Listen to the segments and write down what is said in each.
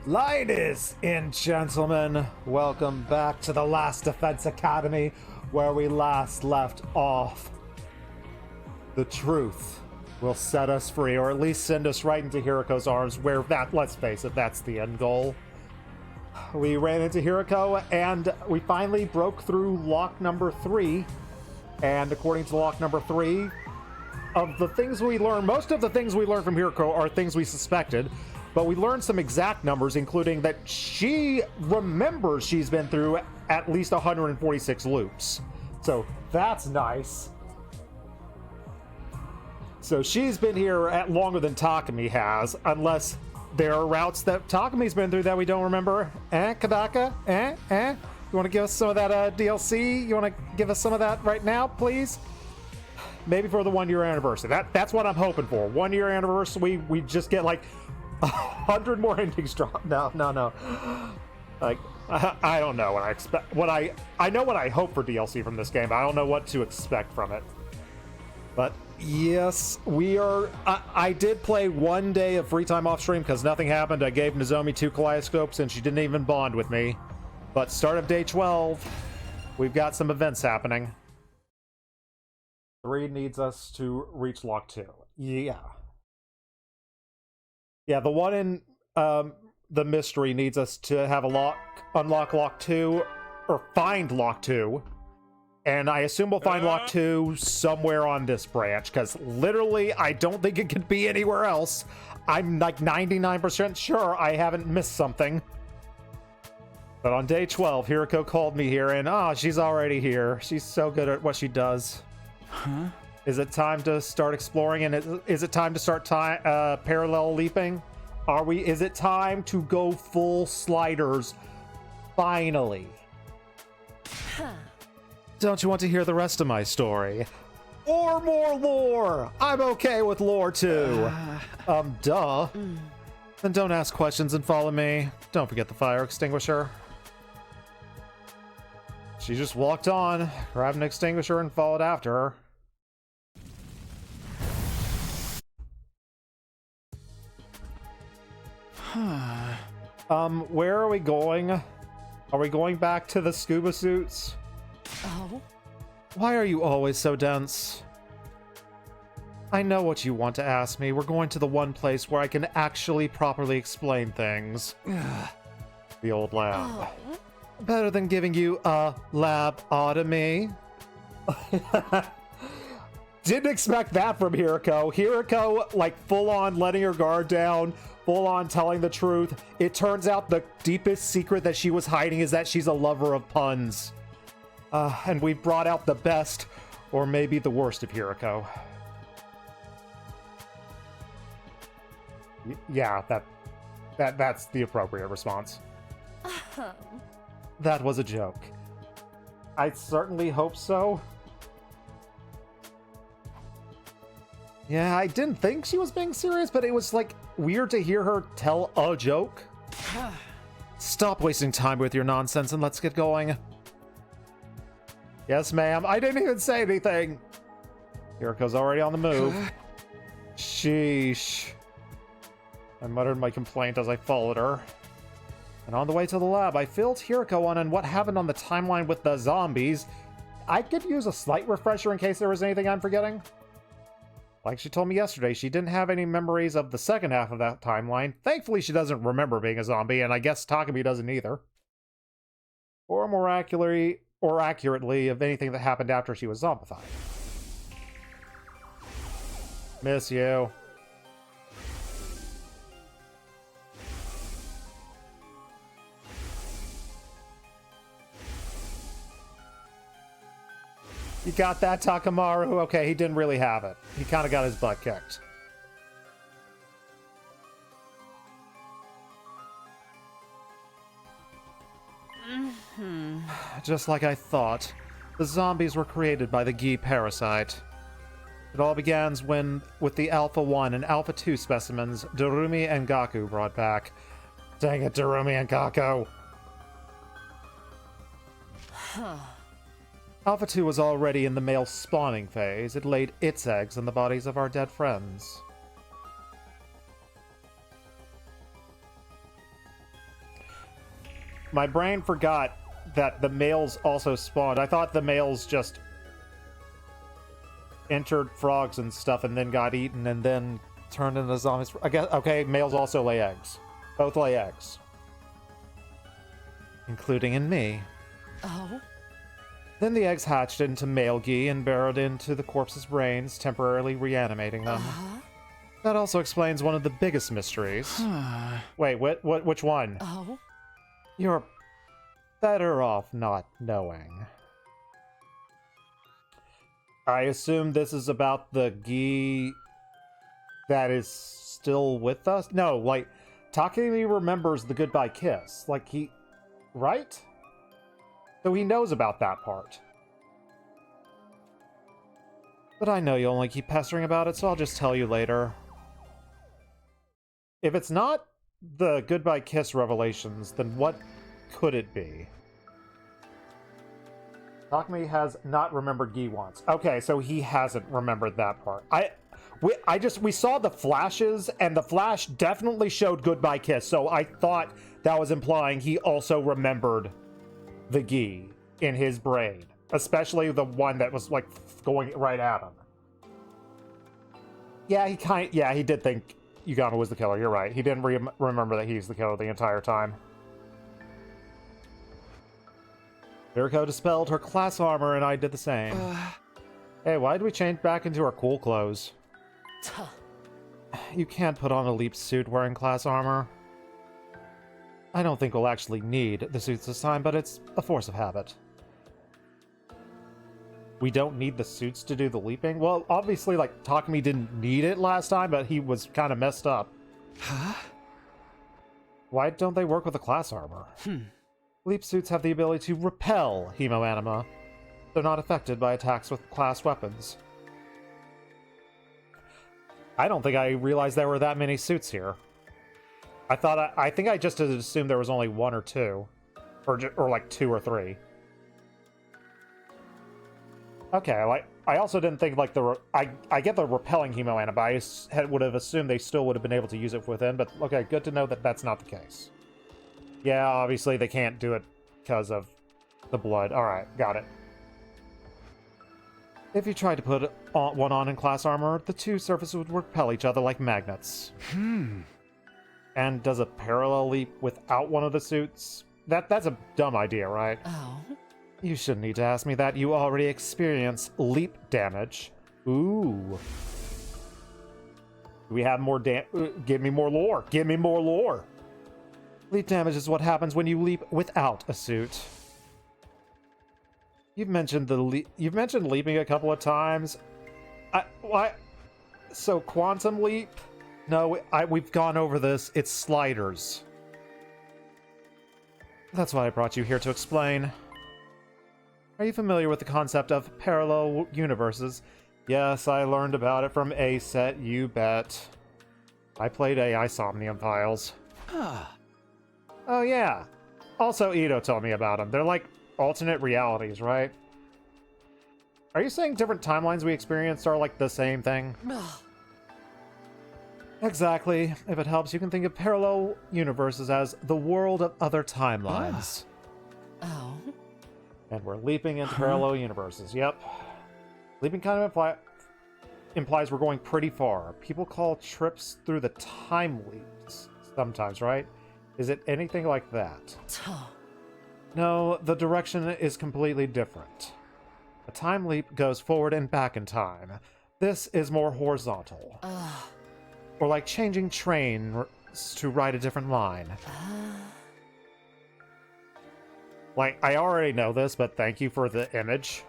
Ladies and gentlemen, welcome back to the Last Defense Academy, where we last left off. The truth will set us free, or at least send us right into Hiriko's arms, where let's face it, that's the end goal. We ran into Hiriko, and we finally broke through lock number 3. And according to lock number 3, of the things we learned, most of the things we learned from Hiriko are things we suspected. But we learned some exact numbers, including that she remembers she's been through at least 146 loops. So that's nice. So she's been here at longer than Takumi has, unless there are routes that Takumi's been through that we don't remember. Kadaka? You want to give us some of that DLC? You want to give us some of that right now, please? Maybe for the 1-year anniversary. That's what I'm hoping for. 1-year anniversary, we just get like 100 more endings drop. No. Like, I don't know what I expect. I know what I hope for DLC from this game, but I don't know what to expect from it. But yes, we are. I did play 1 day of free time off stream because nothing happened. I gave Nozomi 2 kaleidoscopes and she didn't even bond with me. But start of day 12, we've got some events happening. 3 needs us to reach lock 2. Yeah, the one in the mystery needs us to have unlock lock 2, or find lock 2. And I assume we'll find lock 2 somewhere on this branch, because literally I don't think it could be anywhere else. I'm like 99% sure I haven't missed something. But on day 12, Hiriko called me here, and she's already here. She's so good at what she does. Huh? Is it time to start exploring, and is it time to start parallel leaping? Is it time to go full sliders? Finally. Huh. Don't you want to hear the rest of my story? Or more lore? I'm okay with lore too. Duh. Then don't ask questions and follow me. Don't forget the fire extinguisher. She just walked on, grabbed an extinguisher, and followed after her. Where are we going? Are we going back to the scuba suits? Oh? Why are you always so dense? I know what you want to ask me. We're going to the one place where I can actually properly explain things. The old lab. Oh. Better than giving you a labotomy. Didn't expect that from Hiriko. Hiriko, like, full-on letting her guard down, full-on telling the truth. It turns out the deepest secret that she was hiding is that she's a lover of puns. And we've brought out the best, or maybe the worst of Hiriko. Yeah, that's the appropriate response. That was a joke. I certainly hope so. Yeah, I didn't think she was being serious, but it was, like, weird to hear her tell a joke. Stop wasting time with your nonsense and let's get going. Yes, ma'am. I didn't even say anything. Hiriko's already on the move. Sheesh. I muttered my complaint as I followed her. And on the way to the lab, I filled Hiriko on what happened on the timeline with the zombies. I could use a slight refresher in case there was anything I'm forgetting. Like she told me yesterday, she didn't have any memories of the second half of that timeline. Thankfully, she doesn't remember being a zombie, and I guess Takumi doesn't either. Or more accurately, of anything that happened after she was zombified. Miss you. You got that, Takamaru? Okay, he didn't really have it. He kind of got his butt kicked. Just like I thought, the zombies were created by the Gi parasite. It all began with the Alpha 1 and Alpha 2 specimens Darumi and Gaku brought back. Dang it, Darumi and Gaku! Alpha 2 was already in the male spawning phase. It laid its eggs in the bodies of our dead friends. My brain forgot that the males also spawned. I thought the males just entered frogs and stuff and then got eaten and then turned into zombies. I guess, okay, males also lay eggs. Both lay eggs. Including in me. Oh? Then the eggs hatched into male ghee and burrowed into the corpse's brains, temporarily reanimating them. That also explains one of the biggest mysteries. Wait, which one? Oh? You're better off not knowing. I assume this is about the ghee that is still with us? No, like, Takemi remembers the goodbye kiss. Like, right? So he knows about that part. But I know you'll only keep pestering about it, so I'll just tell you later. If it's not the goodbye kiss revelations, then what could it be? Takemi has not remembered ghee once. Okay, so he hasn't remembered that part. We saw the flashes, and the flash definitely showed goodbye kiss, so I thought that was implying he also remembered the ghee in his brain, especially the one that was like going right at him. Yeah, he did think Yugana was the killer. You're right. He didn't remember that he's the killer the entire time. Mirko dispelled her class armor, and I did the same. Hey, why did we change back into our cool clothes? You can't put on a leap suit wearing class armor. I don't think we'll actually need the suits this time, but it's a force of habit. We don't need the suits to do the leaping? Well, obviously, like, Takemi didn't need it last time, but he was kind of messed up. Huh? Why don't they work with the class armor? Leap suits have the ability to repel hemoanima. They're not affected by attacks with class weapons. I don't think I realized there were that many suits here. I think I just assumed there was only one or two. Or like 2 or 3. Okay, like, I also didn't think, like, I get the repelling hemoanima, but I would have assumed they still would have been able to use it within, but okay, good to know that that's not the case. Yeah, obviously they can't do it because of the blood. Alright, got it. If you tried to put one on in class armor, the two surfaces would repel each other like magnets. And does a parallel leap without one of the suits? That's a dumb idea, right? Oh? You shouldn't need to ask me that. You already experience leap damage. Ooh. We have more give me more lore. Give me more lore. Leap damage is what happens when you leap without a suit. You've mentioned leaping a couple of times. So quantum leap? No, we've gone over this. It's sliders. That's why I brought you here to explain. Are you familiar with the concept of parallel universes? Yes, I learned about it from A-Set, you bet. I played AI Somnium Files. Oh yeah. Also, Ito told me about them. They're like alternate realities, right? Are you saying different timelines we experienced are like the same thing? Exactly. If it helps, you can think of parallel universes as the world of other timelines. Oh? And we're leaping into parallel universes. Yep. Leaping kind of implies we're going pretty far. People call trips through the time leaps sometimes, right? Is it anything like that? No, the direction is completely different. A time leap goes forward and back in time. This is more horizontal. Or like changing trains to ride a different line. Like, I already know this, but thank you for the image.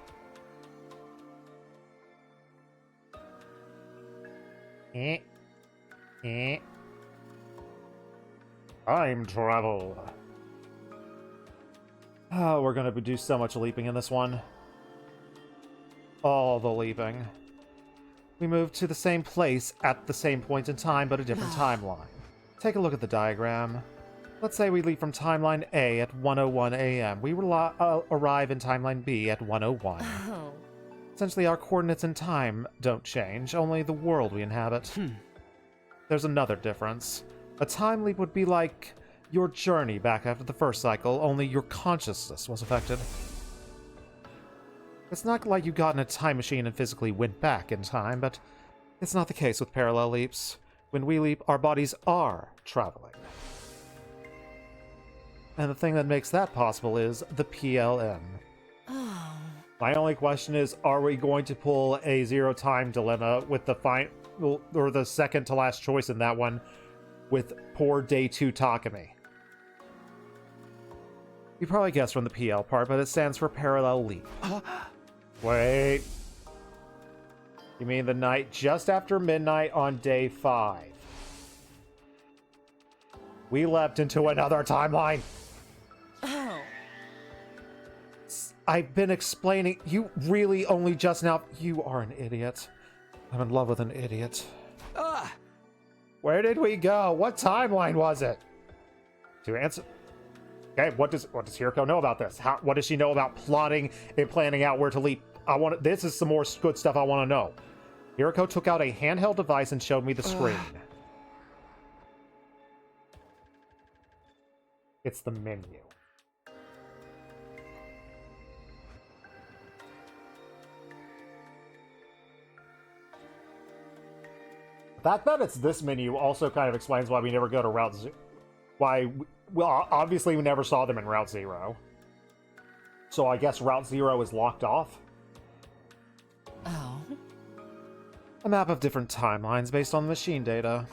Time travel. Oh, we're gonna do so much leaping in this one. All the leaping. We move to the same place at the same point in time, but a different timeline. Take a look at the diagram. Let's say we leap from timeline A at 1:01 a.m. We arrive in timeline B at 1:01. Oh. Essentially, our coordinates in time don't change, only the world we inhabit. There's another difference. A time leap would be like your journey back after the first cycle, only your consciousness was affected. It's not like you got in a time machine and physically went back in time, but it's not the case with parallel leaps. When we leap, our bodies are traveling. And the thing that makes that possible is the PLN. Oh. My only question is, are we going to pull a zero-time dilemma with the or the second to last choice in that one with poor Day 2 Takumi? You probably guessed from the PL part, but it stands for Parallel Leap. Wait. You mean the night just after midnight on Day 5? We leapt into another timeline. Oh. I've been explaining. You really only just now. You are an idiot. I'm in love with an idiot. Where did we go? What timeline was it? To answer. Okay, what does Hiroko know about this? What does she know about plotting and planning out where to leap? This is some more good stuff I want to know. Hiroko took out a handheld device and showed me the screen. It's the menu. The fact that it's this menu also kind of explains why we never go to Route Zero. Well, obviously we never saw them in Route Zero. So I guess Route Zero is locked off? Oh. A map of different timelines based on the machine data.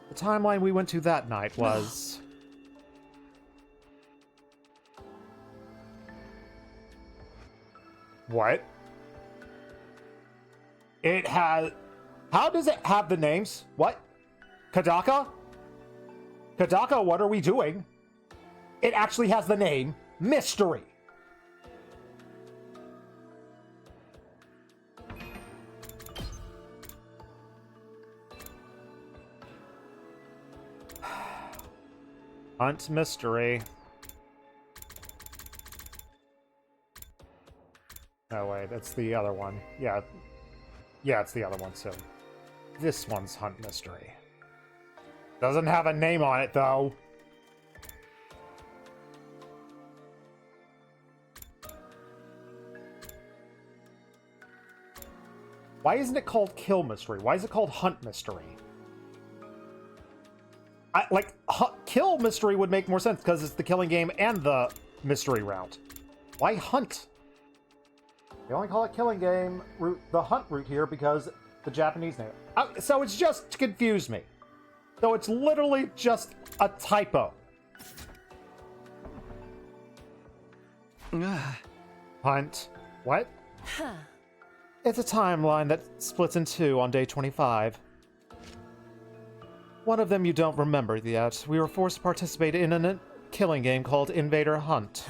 The timeline we went to that night was... What? It has... How does it have the names? What? Kadaka? Kadaka, what are we doing? It actually has the name Mystery. Hunt Mystery. Oh wait, it's the other one. Yeah, it's the other one too. This one's Hunt Mystery. Doesn't have a name on it, though. Why isn't it called Kill Mystery? Why is it called Hunt Mystery? Kill Mystery would make more sense because it's the killing game and the mystery route. Why Hunt? They only call it killing game route, the Hunt route here because the Japanese name. So it's just to confuse me. So it's literally just a typo. Hunt. What? Huh. It's a timeline that splits in two on day 25. One of them you don't remember yet. We were forced to participate in a killing game called Invader Hunt.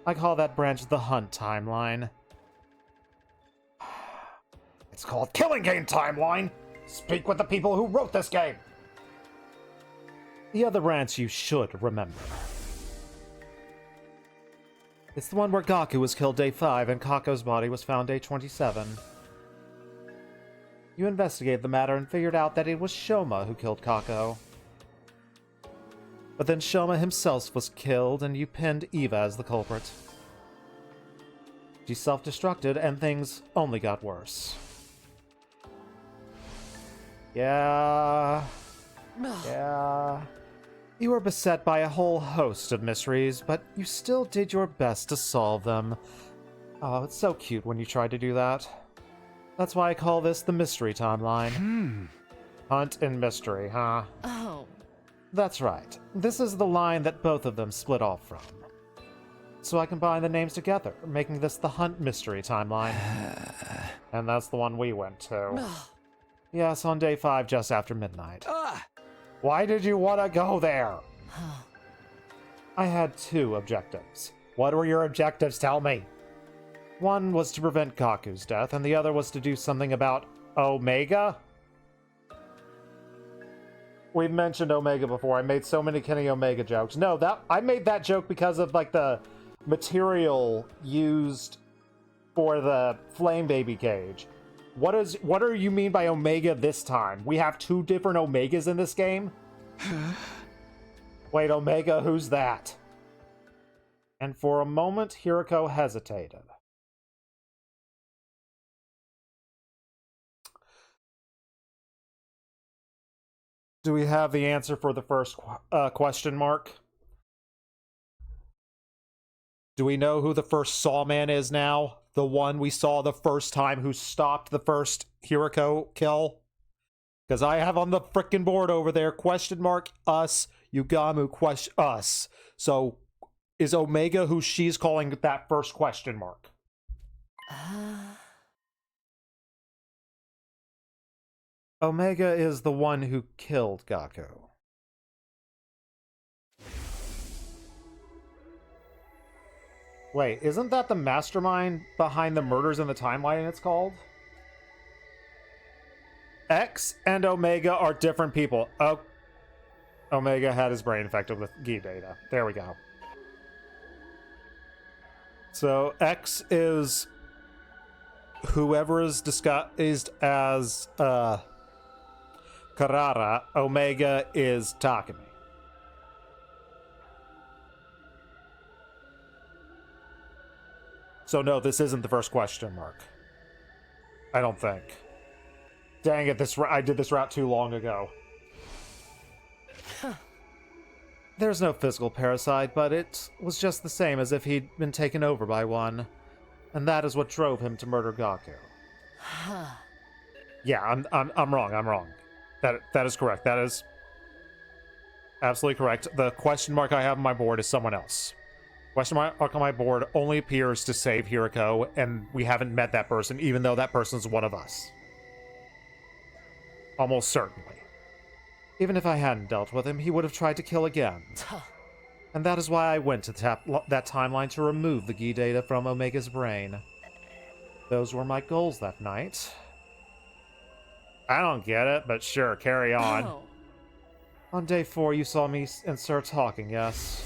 I call that branch the Hunt timeline. It's called Killing Game Timeline! Speak with the people who wrote this game! The other branch you should remember. It's the one where Gaku was killed day 5 and Kako's body was found day 27. You investigated the matter and figured out that it was Shoma who killed Kako. But then Shoma himself was killed and you pinned Eva as the culprit. She self-destructed and things only got worse. Yeah. You were beset by a whole host of mysteries, but you still did your best to solve them. Oh, it's so cute when you tried to do that. That's why I call this the mystery timeline. Hunt and mystery, huh? Oh. That's right. This is the line that both of them split off from. So I combine the names together, making this the Hunt mystery timeline. And that's the one we went to. Yes, on day 5 just after midnight. Why did you want to go there? I had 2 objectives. What were your objectives? Tell me. One was to prevent Kaku's death, and the other was to do something about Omega? We've mentioned Omega before. I made so many Kenny Omega jokes. No, I made that joke because of, like, the material used for the Flame Baby cage. What do you mean by Omega this time? We have 2 different Omegas in this game? Wait, Omega, who's that? And for a moment, Hiriko hesitated. Do we have the answer for the first question mark? Do we know who the first Sawman is now? The one we saw the first time who stopped the first Hiriko kill? Because I have on the frickin' board over there, question mark, us, Yugamu, question, us. So, is Omega who she's calling that first question mark? Omega is the one who killed Gaku. Wait, isn't that the mastermind behind the murders in the timeline it's called? X and Omega are different people. Oh, Omega had his brain infected with Gi data. There we go. So X is whoever is disguised as Karara. Omega is Takumi. So no, this isn't the first question mark. I don't think. Dang it, I did this route too long ago. There's no physical parasite, but it was just the same as if he'd been taken over by one. And that is what drove him to murder Gaku. Yeah, I'm wrong. That is correct. That is absolutely correct. The question mark I have on my board is someone else. Question mark on my board only appears to save Hiriko, and we haven't met that person, even though that person's one of us. Almost certainly. Even if I hadn't dealt with him, he would have tried to kill again. And that is why I went to that timeline to remove the Gi data from Omega's brain. Those were my goals that night. I don't get it, but sure, carry on. Oh. On day 4, you saw me and Sir talking, yes?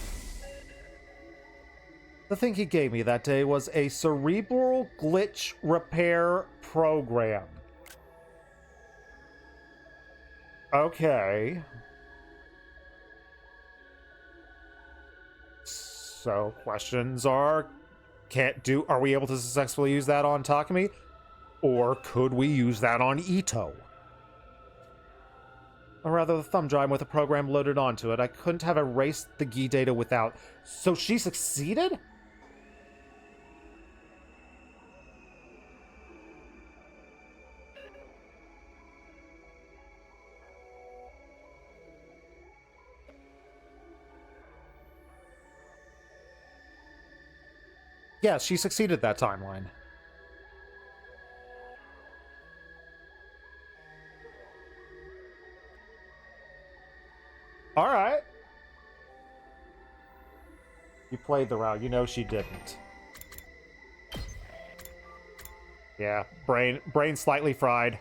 The thing he gave me that day was a cerebral glitch repair program. Okay. So questions are, are we able to successfully use that on Takumi? Or could we use that on Ito? Or rather, the thumb drive with a program loaded onto it. I couldn't have erased the Gi data without. So she succeeded? Yeah, she succeeded that timeline. Alright. You played the route. You know she didn't. Yeah, brain slightly fried.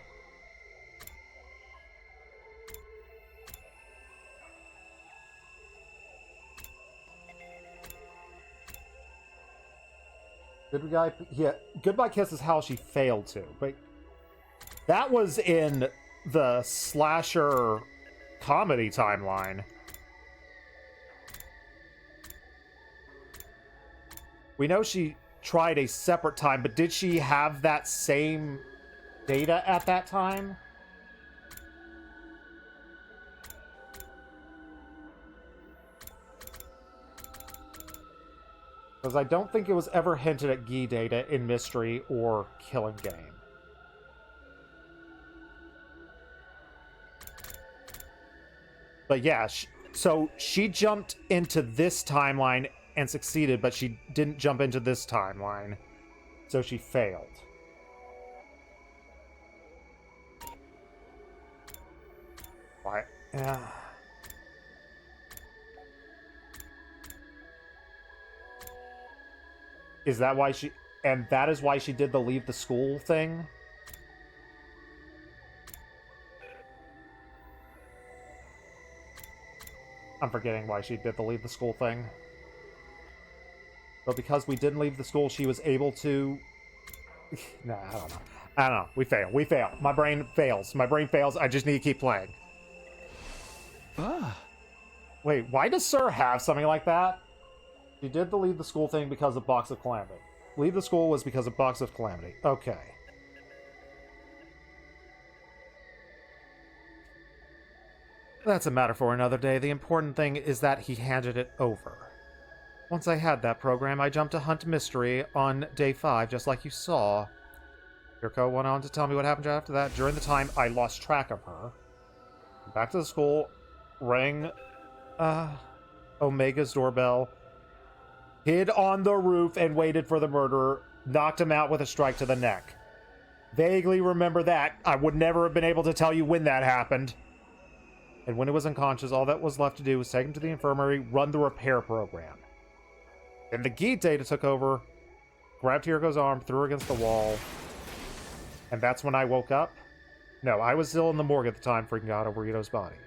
Goodbye Kiss is how she failed to, but that was in the slasher comedy timeline. We know she tried a separate time, but did she have that same data at that time? Because I don't think it was ever hinted at Gi data in Mystery or Killing Game. But yeah, so she jumped into this timeline and succeeded, but she didn't jump into this timeline. So she failed. Why? Yeah. Is that why she... And that is why she did the leave the school thing? I'm forgetting why she did the leave the school thing. But because we didn't leave the school, she was able to... Nah, I don't know. I don't know. We fail. We fail. My brain fails. My brain fails. I just need to keep playing. Ah. Wait, why does Sir have something like that? She did the leave the school thing because of Box of Calamity. Leave the school was because of Box of Calamity. Okay. That's a matter for another day. The important thing is that he handed it over. Once I had that program, I jumped to Hunt Mystery on day 5, just like you saw. Yuriko went on to tell me what happened after that. During the time, I lost track of her. Back to the school, rang Omega's doorbell, hid on the roof and waited for the murderer, knocked him out with a strike to the neck. Vaguely remember that. I would never have been able to tell you when that happened. And when he was unconscious, all that was left to do was take him to the infirmary, run the repair program. Then the Geet data took over, grabbed Hiriko's arm, threw her against the wall, and that's when I woke up. No, I was still in the morgue at the time, freaking out over Ito's body.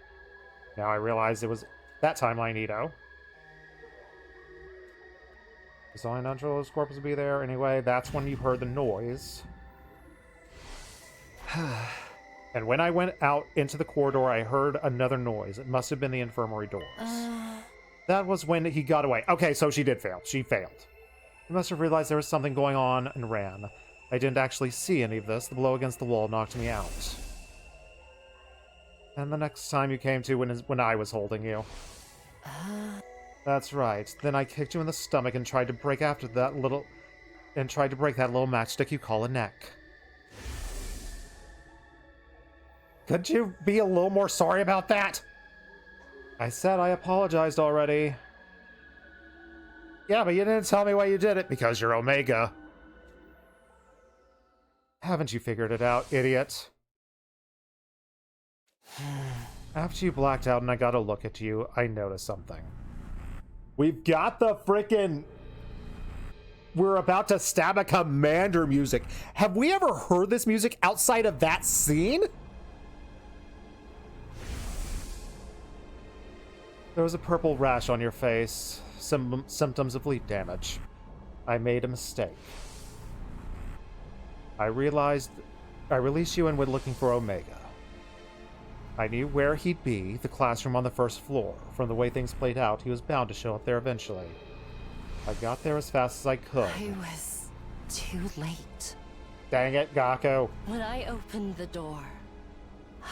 Now I realized it was that timeline Ito. Was only Nangelo's corpse to be there. Anyway, that's when you heard the noise. And when I went out into the corridor, I heard another noise. It must have been the infirmary doors. That was when he got away. Okay, so she did fail. She failed. He must have realized there was something going on and ran. I didn't actually see any of this. The blow against the wall knocked me out. And the next time you came to when I was holding you. That's right. Then I kicked you in the stomach and tried to break that little matchstick you call a neck. Could you be a little more sorry about that? I said I apologized already. Yeah, but you didn't tell me why you did it. Because you're Omega. Haven't you figured it out, idiot? After you blacked out and I got a look at you, I noticed something. We've got the frickin'... We're about to stab a commander music. Have we ever heard this music outside of that scene? There was a purple rash on your face. Some symptoms of leap damage. I made a mistake. I released you and went looking for Omega. I knew where he'd be, the classroom on the first floor. From the way things played out, he was bound to show up there eventually. I got there as fast as I could. I was too late. Dang it, Gaku. When I opened the door,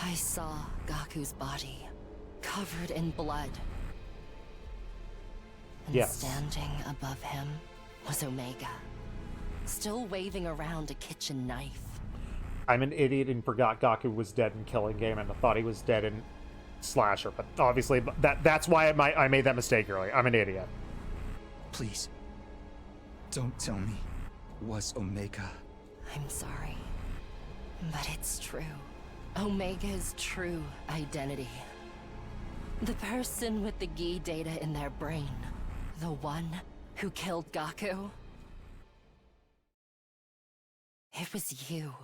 I saw Gaku's body, covered in blood. And yes. Standing above him was Omega, still waving around a kitchen knife. I'm an idiot and forgot Gaku was dead in Killing Game and I thought he was dead in Slasher, but obviously that's why I made that mistake earlier. I'm an idiot. Please, don't tell me it was Omega. I'm sorry, but it's true. Omega's true identity. The person with the Gi data in their brain. The one who killed Gaku. It was you.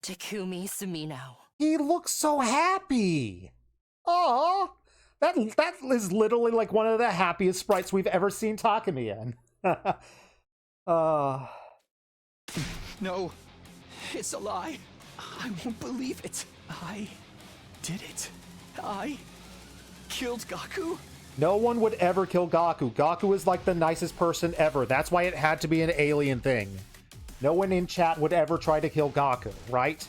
Takumi Sumino. He looks so happy. Aww. That is literally like one of the happiest sprites we've ever seen Takumi in. No, it's a lie. I won't believe it. I did it. I killed Gaku. No one would ever kill Gaku. Gaku is like the nicest person ever. That's why it had to be an alien thing. No one in chat would ever try to kill Gaku, right?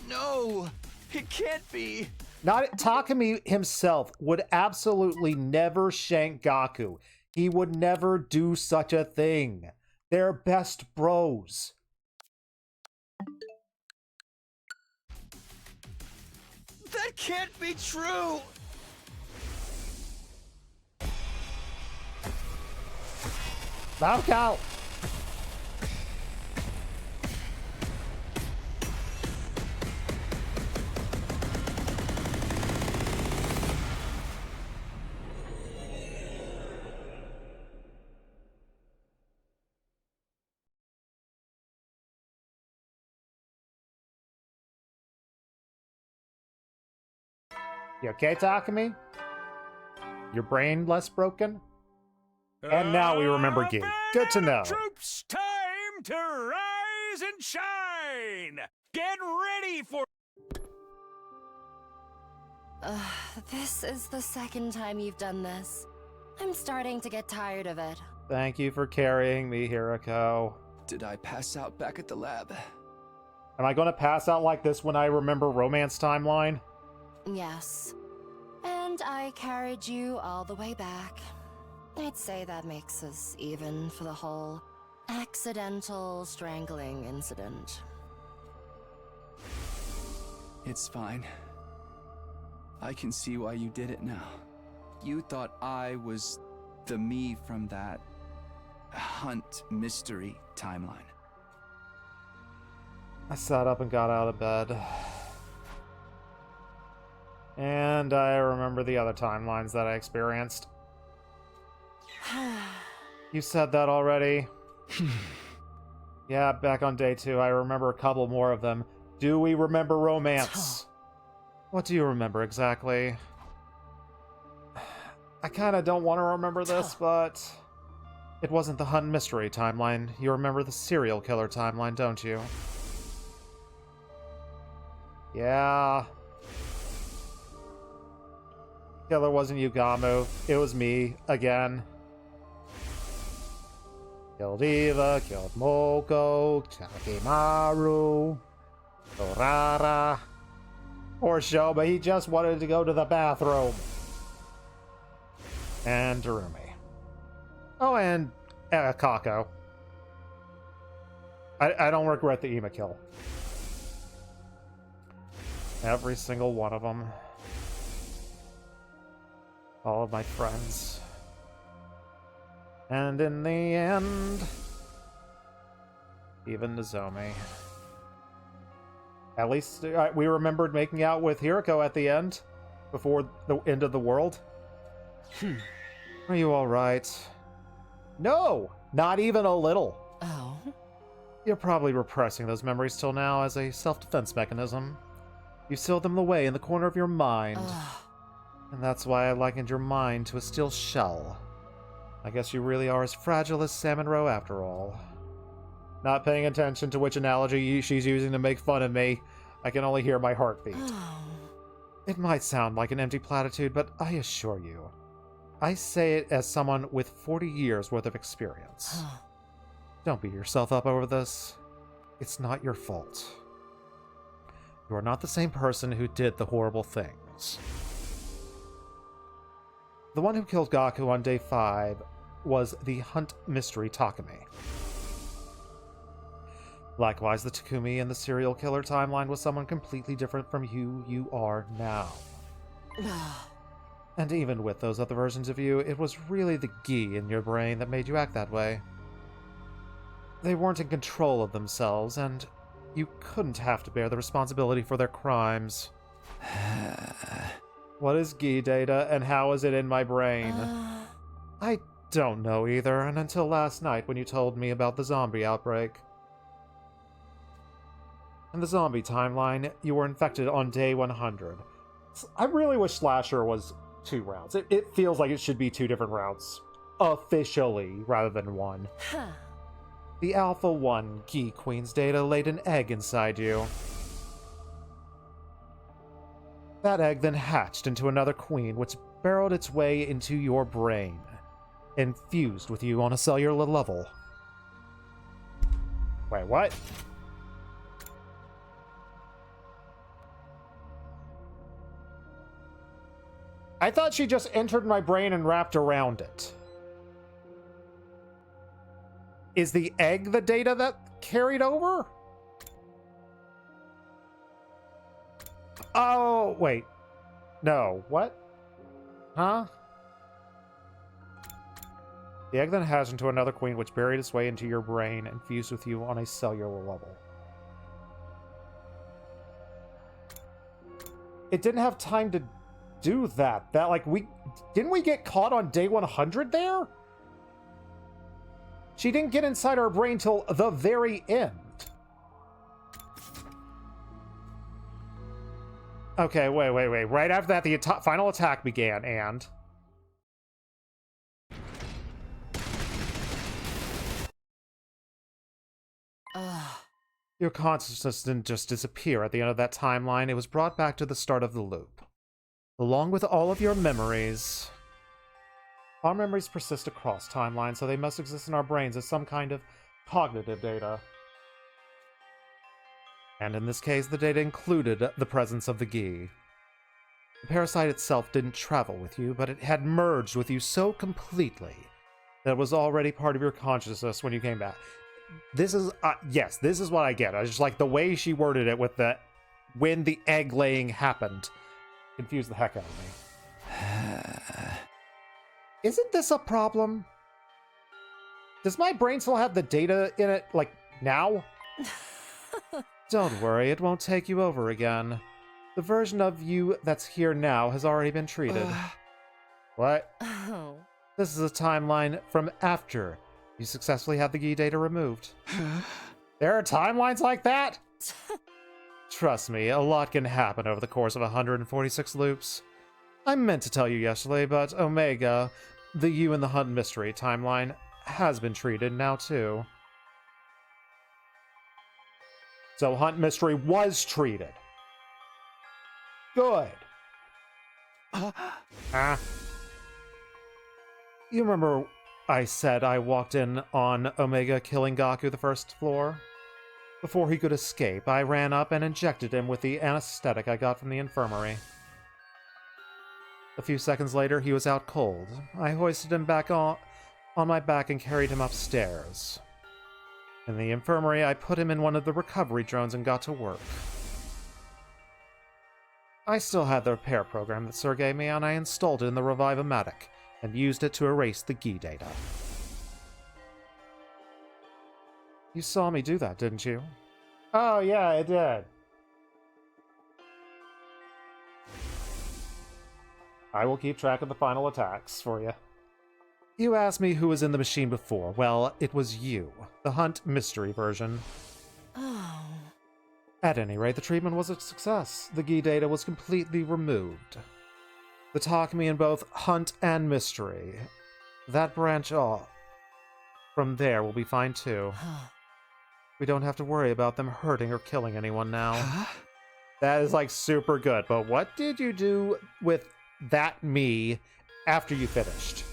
No, it can't be. Not Takumi himself would absolutely never shank Gaku. He would never do such a thing. They're best bros. That can't be true. Knock out. You okay, Takumi? Your brain less broken? And now we remember Gi. Good to know. Troops, time to rise and shine! Get ready for... This is the second time you've done this. I'm starting to get tired of it. Thank you for carrying me, Hiroko. Did I pass out back at the lab? Am I going to pass out like this when I remember Romance Timeline? Yes. And I carried you all the way back. I'd say that makes us even for the whole accidental strangling incident. It's fine. I can see why you did it now. You thought I was the me from that Hunt mystery timeline. I sat up and got out of bed. And I remember the other timelines that I experienced. You said that already? Yeah, back on day 2, I remember a couple more of them. Do we remember romance? What do you remember exactly? I kind of don't want to remember this, but... It wasn't the Hunt mystery timeline. You remember the serial killer timeline, don't you? Yeah. Killer wasn't Yugamu. It was me, again. Killed Eva, killed Moko, Takimaru, Dorara. Poor show, but he just wanted to go to the bathroom. And Darumi. Oh, and Kako. I don't regret the Ema kill. Every single one of them. All of my friends. And in the end, even Nozomi. At least we remembered making out with Hiroko at the end, before the end of the world. Are you alright? No! Not even a little. Oh? You're probably repressing those memories till now as a self-defense mechanism. You sealed them away in the corner of your mind. And that's why I likened your mind to a steel shell. I guess you really are as fragile as Salmon Row after all. Not paying attention to which analogy she's using to make fun of me. I can only hear my heartbeat. It might sound like an empty platitude, but I assure you, I say it as someone with 40 years worth of experience. Don't beat yourself up over this. It's not your fault. You are not the same person who did the horrible things. The one who killed Gaku on day 5 was the Hunt mystery Takumi. Likewise, the Takumi in the serial killer timeline was someone completely different from who you are now. And even with those other versions of you, it was really the Gi in your brain that made you act that way. They weren't in control of themselves, and you couldn't have to bear the responsibility for their crimes. What is Gi data, and how is it in my brain? I don't know either, and until last night when you told me about the zombie outbreak. In the zombie timeline, you were infected on day 100. I really wish Slasher was 2 rounds. It feels like it should be 2 different rounds. Officially, rather than 1. The Alpha 1 Gi Queen's data laid an egg inside you. That egg then hatched into another queen, which burrowed its way into your brain, and fused with you on a cellular level. Wait, what? I thought she just entered my brain and wrapped around it. Is the egg the data that carried over? Oh, wait. No, what? Huh? The egg then hatched into another queen, which buried its way into your brain and fused with you on a cellular level. It didn't have time to do that. Didn't we get caught on day 100 there? She didn't get inside our brain till the very end. Okay, wait. Right after that, the final attack began, and... Your consciousness didn't just disappear at the end of that timeline. It was brought back to the start of the loop. along with all of your memories. Our memories persist across timelines, so they must exist in our brains as some kind of cognitive data. And in this case, the data included the presence of the Gi. The parasite itself didn't travel with you, but it had merged with you so completely that it was already part of your consciousness when you came back. This is, yes, this is what I get. I just like the way she worded it with the, when the egg laying happened. Confused the heck out of me. Isn't this a problem? Does my brain still have the data in it, like, now? Don't worry, it won't take you over again. The version of you that's here now has already been treated. What? Oh. This is a timeline from after you successfully had the Gi data removed. There are timelines like that? Trust me, a lot can happen over the course of 146 loops. I meant to tell you yesterday, but Omega, the You and the Hunt mystery timeline, has been treated now too. So Hunt mystery was treated. Good. You remember I said I walked in on Omega killing Gaku the first floor? Before he could escape, I ran up and injected him with the anesthetic I got from the infirmary. A few seconds later, he was out cold. I hoisted him back on my back and carried him upstairs. In the infirmary, I put him in one of the recovery drones and got to work. I still had the repair program that Sir gave me, and I installed it in the Revive-O-Matic and used it to erase the Gi data. You saw me do that, didn't you? Oh, yeah, I did. I will keep track of the final attacks for you. You asked me who was in the machine before. Well, it was you. The Hunt mystery version. Oh. At any rate, the treatment was a success. The Gi data was completely removed. The Takumi in both Hunt and Mystery. That branch off from there will be fine too. We don't have to worry about them hurting or killing anyone now. That is like super good, but what did you do with that me after you finished?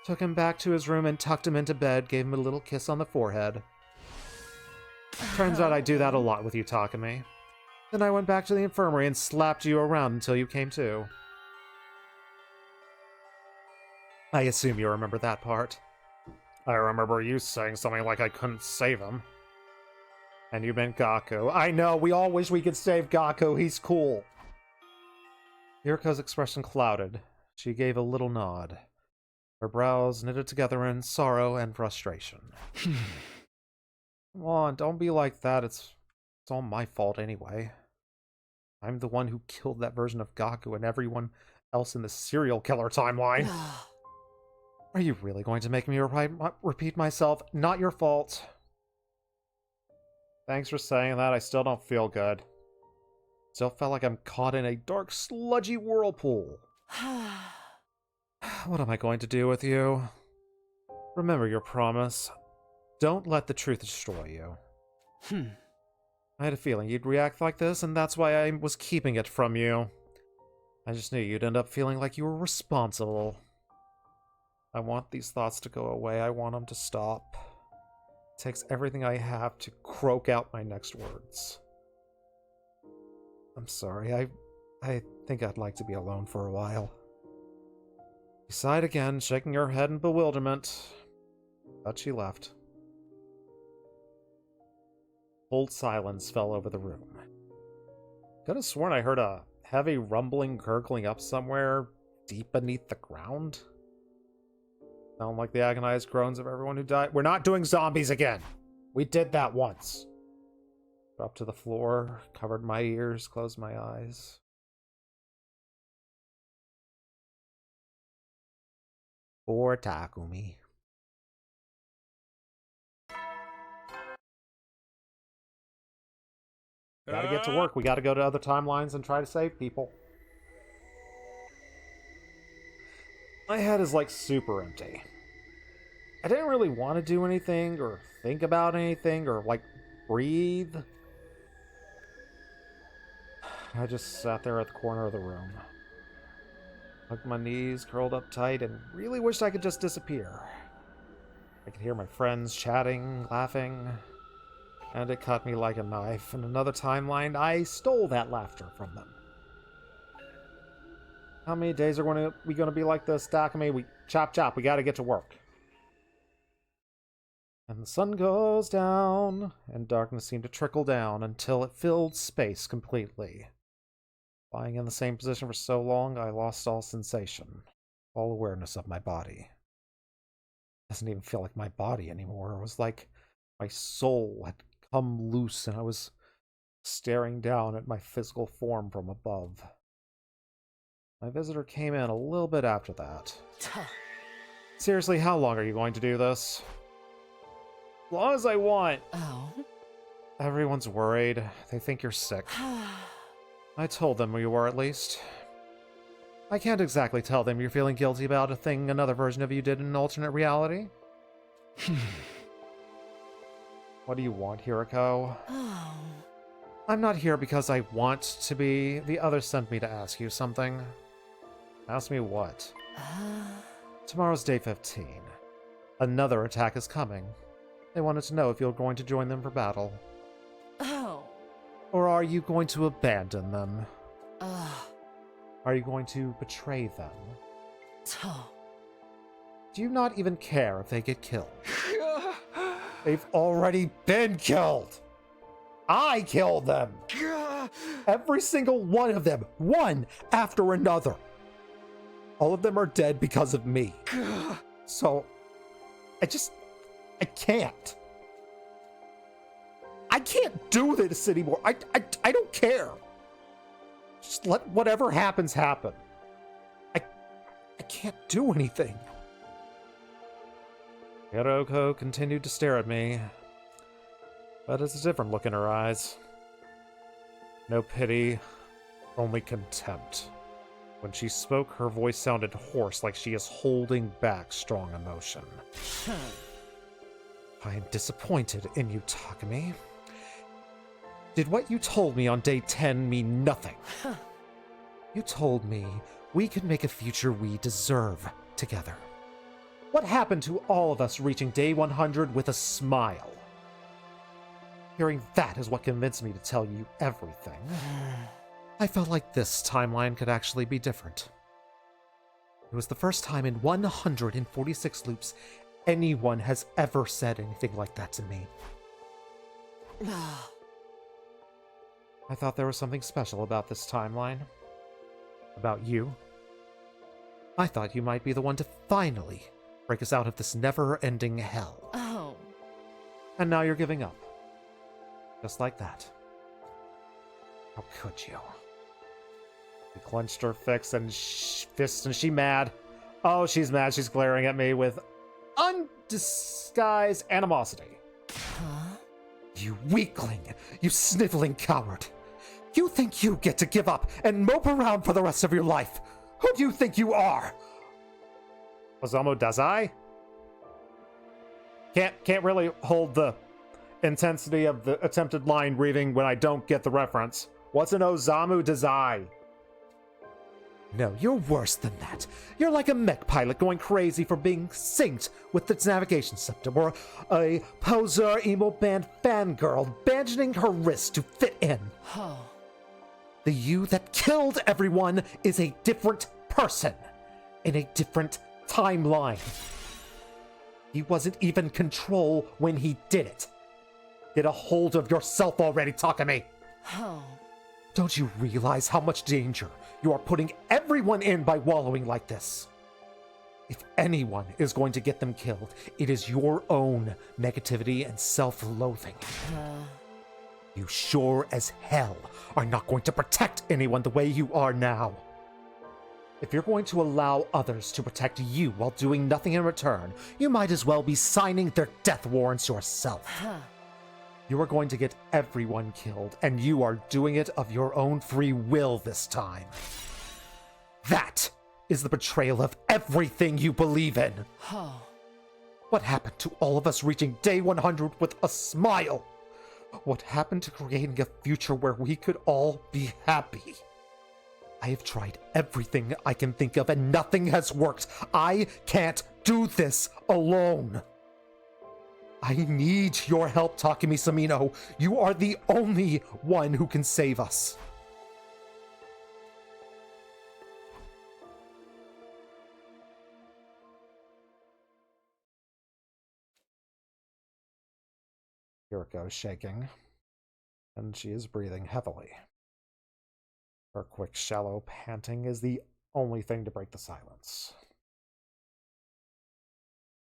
Took him back to his room and tucked him into bed, gave him a little kiss on the forehead. Turns out I do that a lot with you, Takumi. Then I went back to the infirmary and slapped you around until you came to. I assume you remember that part. I remember you saying something like I couldn't save him. And you meant Gaku. I know, we all wish we could save Gaku, he's cool. Yuriko's expression clouded. She gave a little nod. Her brows knitted together in sorrow and frustration. Come on, don't be like that. It's all my fault anyway. I'm the one who killed that version of Gaku and everyone else in the serial killer timeline. Are you really going to make me repeat myself? Not your fault. Thanks for saying that. I still don't feel good. Still felt like I'm caught in a dark, sludgy whirlpool. What am I going to do with you? Remember your promise. Don't let the truth destroy you. I had a feeling you'd react like this, and that's why I was keeping it from you. I just knew you'd end up feeling like you were responsible. I want these thoughts to go away. I want them to stop. It takes everything I have to croak out my next words. I'm sorry. I think I'd like to be alone for a while. She sighed again, shaking her head in bewilderment. But she left. Cold silence fell over the room. Could have sworn I heard a heavy rumbling gurgling up somewhere deep beneath the ground. Sound like the agonized groans of everyone who died. We're not doing zombies again! We did that once. Dropped to the floor, covered my ears, closed my eyes. Poor Takumi. Gotta get to work. We gotta go to other timelines and try to save people. My head is like super empty. I didn't really want to do anything or think about anything or like breathe. I just sat there at the corner of the room. Hugged my knees, curled up tight, and really wished I could just disappear. I could hear my friends chatting, laughing, and it cut me like a knife. In another timeline, I stole that laughter from them. How many days are we going to be like this, Takumi? We chop, we gotta get to work. And the sun goes down, and darkness seemed to trickle down until it filled space completely. Lying in the same position for so long, I lost all sensation, all awareness of my body. It doesn't even feel like my body anymore. It was like my soul had come loose and I was staring down at my physical form from above. My visitor came in a little bit after that. Seriously, how long are you going to do this? As long as I want. Oh? Everyone's worried. They think you're sick. I told them you were, at least. I can't exactly tell them you're feeling guilty about a thing another version of you did in an alternate reality. What do you want, Hiroko? Oh. I'm not here because I want to be. The others sent me to ask you something. Ask me what? Tomorrow's day 15. Another attack is coming. They wanted to know if you're going to join them for battle. Oh. Or are you going to abandon them? Ugh. Are you going to betray them? Oh. Do you not even care if they get killed? They've already been killed! I killed them! Every single one of them, one after another. All of them are dead because of me. So, I can't. I can't do this anymore. I don't care. Just let whatever happens happen. I can't do anything. Hiroko continued to stare at me, but it's a different look in her eyes. No pity, only contempt. When she spoke, her voice sounded hoarse, like she is holding back strong emotion. I am disappointed in you, Takumi. Did what you told me on day 10 mean nothing? You told me we could make a future we deserve together. What happened to all of us reaching day 100 with a smile? Hearing that is what convinced me to tell you everything. I felt like this timeline could actually be different. It was the first time in 146 loops anyone has ever said anything like that to me. I thought there was something special about this timeline. About you. I thought you might be the one to finally break us out of this never-ending hell. Oh. And now you're giving up. Just like that. How could you? She clenched her fist and she mad. Oh, she's mad. She's glaring at me with undisguised animosity. Huh? You weakling! You sniveling coward! You think you get to give up and mope around for the rest of your life? Who do you think you are? Osamu Dazai? Can't really hold the intensity of the attempted line reading when I don't get the reference. What's an Osamu Dazai? No, you're worse than that. You're like a mech pilot going crazy for being synced with its navigation system, or a poser emo band fangirl abandoning her wrist to fit in. Oh. The you that killed everyone is a different person, in a different timeline. He wasn't even control when he did it. Get a hold of yourself already, Takumi. Oh. Don't you realize how much danger you are putting everyone in by wallowing like this? If anyone is going to get them killed, it is your own negativity and self-loathing. You sure as hell are not going to protect anyone the way you are now. If you're going to allow others to protect you while doing nothing in return, you might as well be signing their death warrants yourself. You are going to get everyone killed, and you are doing it of your own free will this time. That is the betrayal of everything you believe in. Oh. What happened to all of us reaching day 100 with a smile? What happened to creating a future where we could all be happy? I have tried everything I can think of and nothing has worked. I can't do this alone. I need your help, Takumi Samino. You are the only one who can save us. Hiriko is shaking, and she is breathing heavily. Her quick, shallow panting is the only thing to break the silence.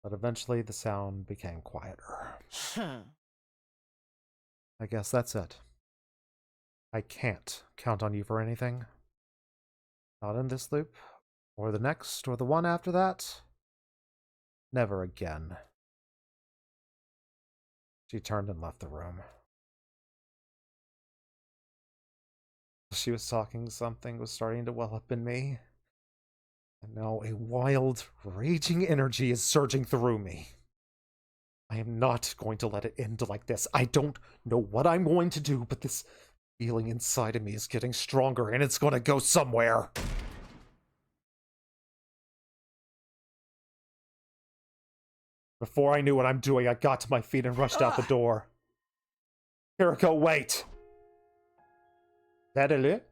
But eventually the sound became quieter. I guess that's it. I can't count on you for anything. Not in this loop, or the next, or the one after that. Never again. She turned and left the room. She was talking, something was starting to well up in me. And now a wild, raging energy is surging through me. I am not going to let it end like this. I don't know what I'm going to do, but this feeling inside of me is getting stronger, and it's going to go somewhere. Before I knew what I'm doing, I got to my feet and rushed out the door. Hiriko, wait! That it?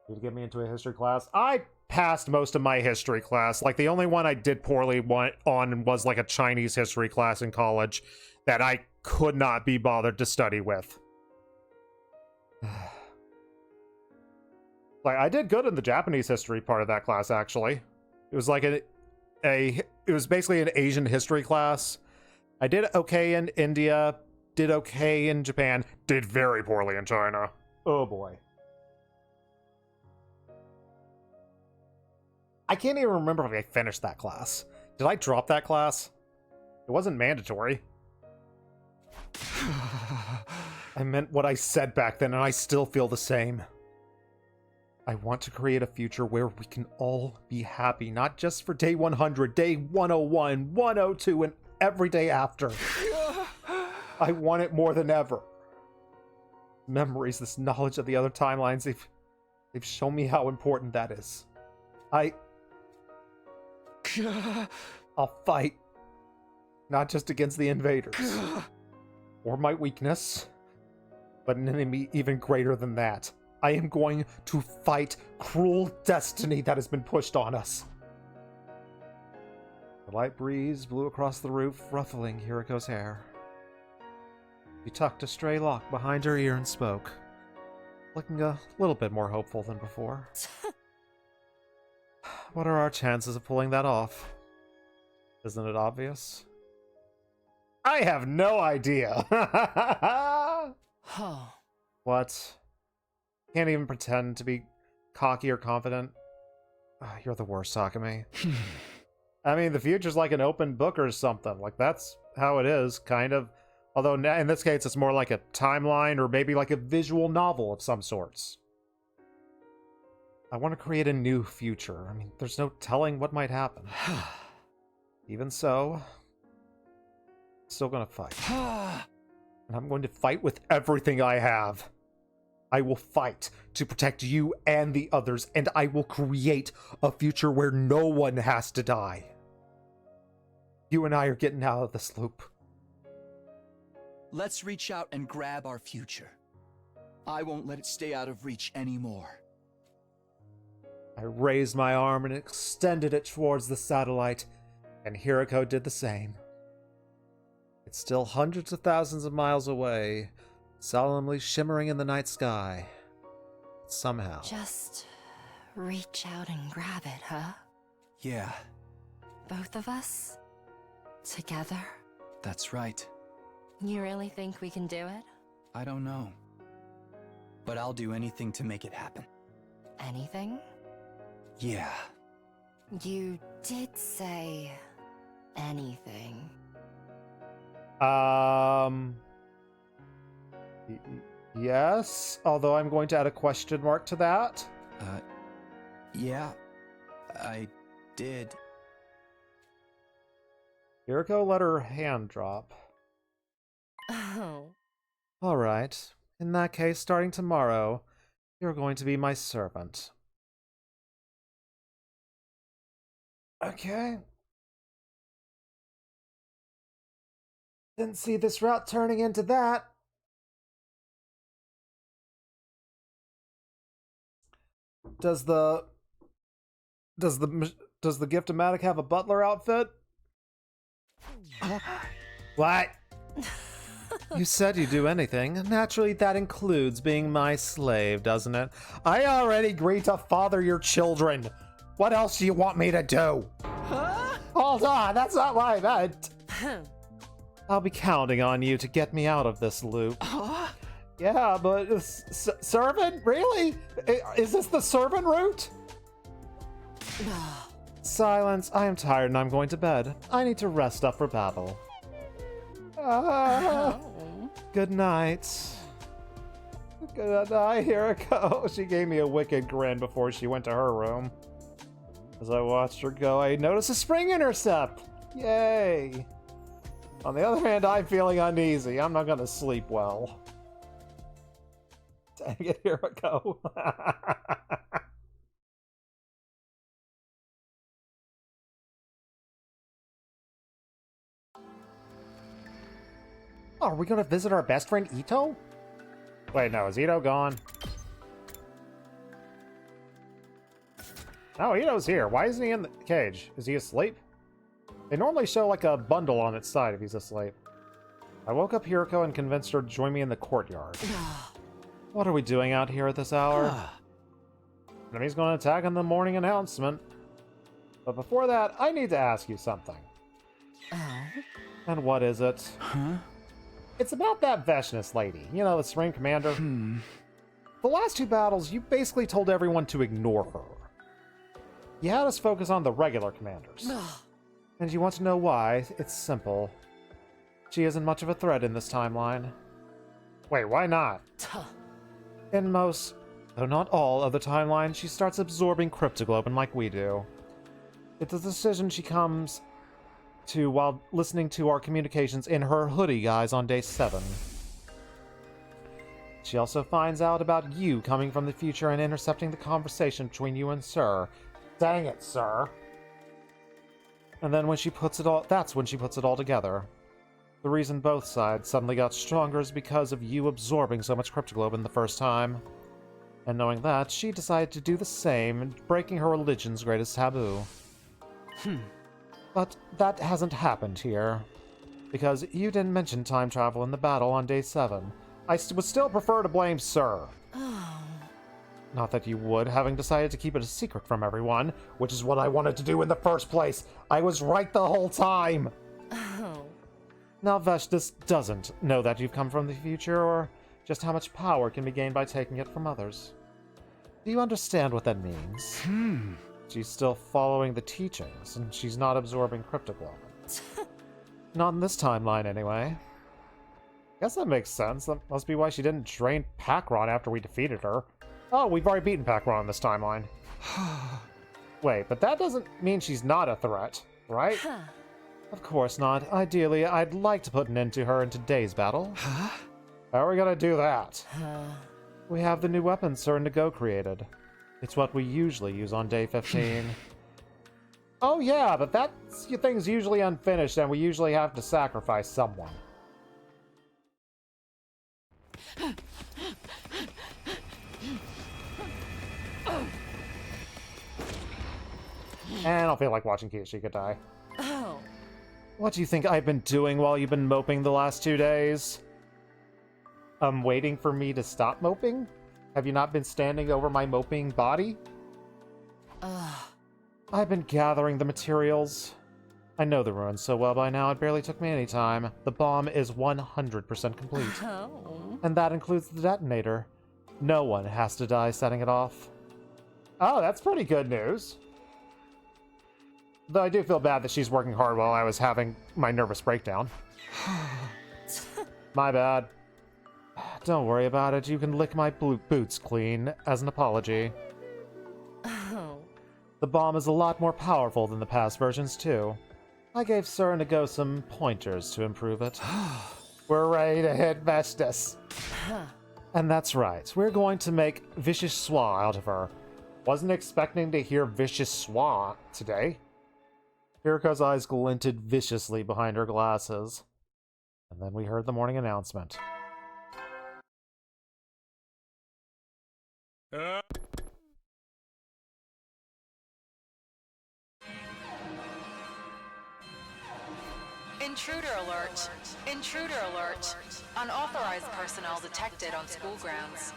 Did you get me into a history class? I passed most of my history class. Like, the only one I did poorly on was like a Chinese history class in college that I could not be bothered to study with. Like, I did good in the Japanese history part of that class, actually. It was like it was basically an Asian history class. I did okay in India, did okay in Japan, did very poorly in China. Oh boy. I can't even remember if I finished that class. Did I drop that class? It wasn't mandatory. I meant what I said back then, and I still feel the same. I want to create a future where we can all be happy, not just for day 100, day 101, 102, and every day after. I want it more than ever. Memories, this knowledge of the other timelines, they've shown me how important that is. I'll fight. Not just against the invaders. Or my weakness. But an enemy even greater than that. I am going to fight cruel destiny that has been pushed on us. The light breeze blew across the roof, ruffling Hiriko's hair. She tucked a stray lock behind her ear and spoke, looking a little bit more hopeful than before. What are our chances of pulling that off? Isn't it obvious? I have no idea. What? Can't even pretend to be cocky or confident. You're the worst, Takumi. I mean, the future's like an open book or something. Like, that's how it is, kind of. Although, in this case, it's more like a timeline or maybe like a visual novel of some sorts. I want to create a new future. I mean, there's no telling what might happen. Even so, I'm still gonna fight. And I'm going to fight with everything I have. I will fight to protect you and the others, and I will create a future where no one has to die. You and I are getting out of this loop. Let's reach out and grab our future. I won't let it stay out of reach anymore. I raised my arm and extended it towards the satellite, and Hiriko did the same. It's still hundreds of thousands of miles away, solemnly shimmering in the night sky. Somehow. Just reach out and grab it, huh? Yeah, Both of us? Together? that's right. You really think we can do it? I don't know. But I'll do anything to make it happen. Anything? Yeah. You did say anything. Yes, although I'm going to add a question mark to that. Yeah, I did. Hiriko let her hand drop. Oh. Alright. In that case, starting tomorrow, you're going to be my servant. Okay. Didn't see this route turning into that. Does the Gift-O-Matic have a butler outfit? What? You said you'd do anything. Naturally, that includes being my slave, doesn't it? I already agreed to father your children. What else do you want me to do? Huh? Hold on, that's not what I meant. I'll be counting on you to get me out of this loop. Huh? Yeah, but servant? Really? Is this the servant route? Silence. I am tired and I'm going to bed. I need to rest up for battle. Good night. Good night. Here it goes. She gave me a wicked grin before she went to her room. As I watched her go, I noticed a spring intercept. Yay. On the other hand, I'm feeling uneasy. I'm not going to sleep well. Dang it, here I go. Oh, are we going to visit our best friend Ito? Wait, no, is Ito gone? Oh, Ito's here. Why isn't he in the cage? Is he asleep? They normally show like a bundle on its side if he's asleep. I woke up Hiroko and convinced her to join me in the courtyard. What are we doing out here at this hour? Enemy's going to attack in the morning announcement. But before that, I need to ask you something. Oh. And what is it? Huh? It's about that Veshness lady. You know, the Supreme Commander. The last two battles, you basically told everyone to ignore her. You had us focus on the regular commanders. And you want to know why? It's simple. She isn't much of a threat in this timeline. Wait, why not? In most, though not all, of the timeline, she starts absorbing cryptoglobin like we do. It's a decision she comes to while listening to our communications in her hoodie guise on day 7. She also finds out about you coming from the future and intercepting the conversation between you and Sir. Dang it, Sir. And then when she puts it all, that's when she puts it all together. The reason both sides suddenly got stronger is because of you absorbing so much cryptoglobin the first time. And knowing that, she decided to do the same, breaking her religion's greatest taboo. But that hasn't happened here. Because you didn't mention time travel in the battle on day 7. I would still prefer to blame Sir. Not that you would, having decided to keep it a secret from everyone, which is what I wanted to do in the first place. I was right the whole time! Now Veshness doesn't know that you've come from the future, or just how much power can be gained by taking it from others. Do you understand what that means? She's still following the teachings, and she's not absorbing cryptoglobin. Not in this timeline, anyway. Guess that makes sense. That must be why she didn't drain Pakron after we defeated her. Oh, we've already beaten Pakron in this timeline. Wait, but that doesn't mean she's not a threat, right? Of course not. Ideally, I'd like to put an end to her in today's battle. How are we gonna do that? We have the new weapon Sir Indigo created. It's what we usually use on day 15. Oh yeah, but that thing's usually unfinished and we usually have to sacrifice someone. And I don't feel like watching Kiyashika die. Oh. What do you think I've been doing while you've been moping the last 2 days? Waiting for me to stop moping? Have you not been standing over my moping body? I've been gathering the materials. I know the ruins so well by now, it barely took me any time. The bomb is 100% complete. Oh. And that includes the detonator. No one has to die setting it off. Oh, that's pretty good news. Though I do feel bad that she's working hard while I was having my nervous breakdown. My bad. Don't worry about it. You can lick my boots clean as an apology. Oh. The bomb is a lot more powerful than the past versions, too. I gave Sir Indigo some pointers to improve it. We're ready to hit Vestas. And that's right, we're going to make Vicious Swa out of her. Wasn't expecting to hear Vicious Swa today. Hiriko's eyes glinted viciously behind her glasses. And then we heard the morning announcement. Intruder alert! Intruder alert! Unauthorized personnel detected on school grounds.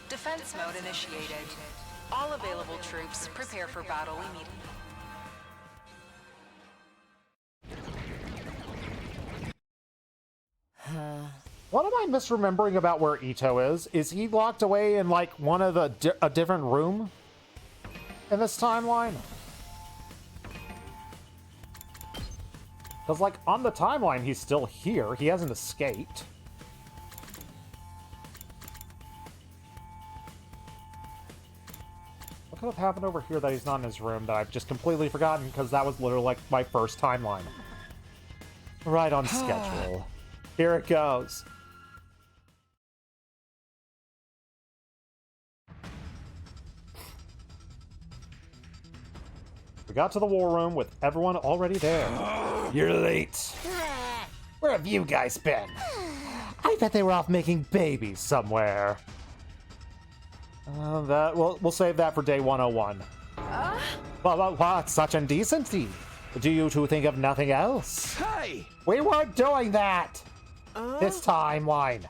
Defense mode initiated. All available troops prepare for battle immediately. What am I misremembering about where Ito is? Is he locked away in, like, one of the a different room in this timeline? Because, like, on the timeline, he's still here. He hasn't escaped. What could have happened over here that he's not in his room that I've just completely forgotten, because that was literally, like, my first timeline. Right on schedule. Here it goes. We got to the war room with everyone already there. You're late. Where have you guys been? I bet they were off making babies somewhere. We'll save that for day 101. What? Such indecency? Do you two think of nothing else? Hey! We weren't doing that! This timeline.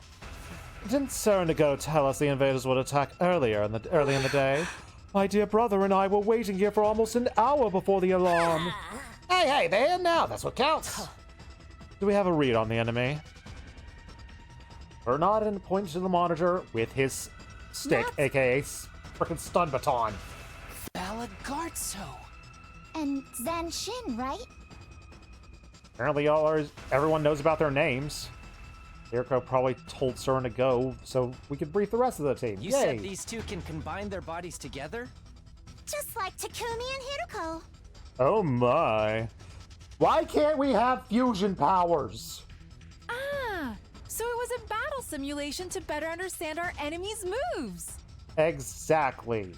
Didn't Serenigo tell us the invaders would attack early in the day? My dear brother and I were waiting here for almost an hour before the alarm. Hey, man, now that's what counts. Do we have a read on the enemy? Bernardin points to the monitor with his stick, aka frickin' stun baton. Balagarzo. And Zanshin, right? Apparently everyone knows about their names. Hiriko probably told Surin to go so we could brief the rest of the team. You Yay. said these two can combine their bodies together? Just like Takumi and Hiruko. Oh my. Why can't we have fusion powers? Ah, so it was a battle simulation to better understand our enemies' moves. Exactly.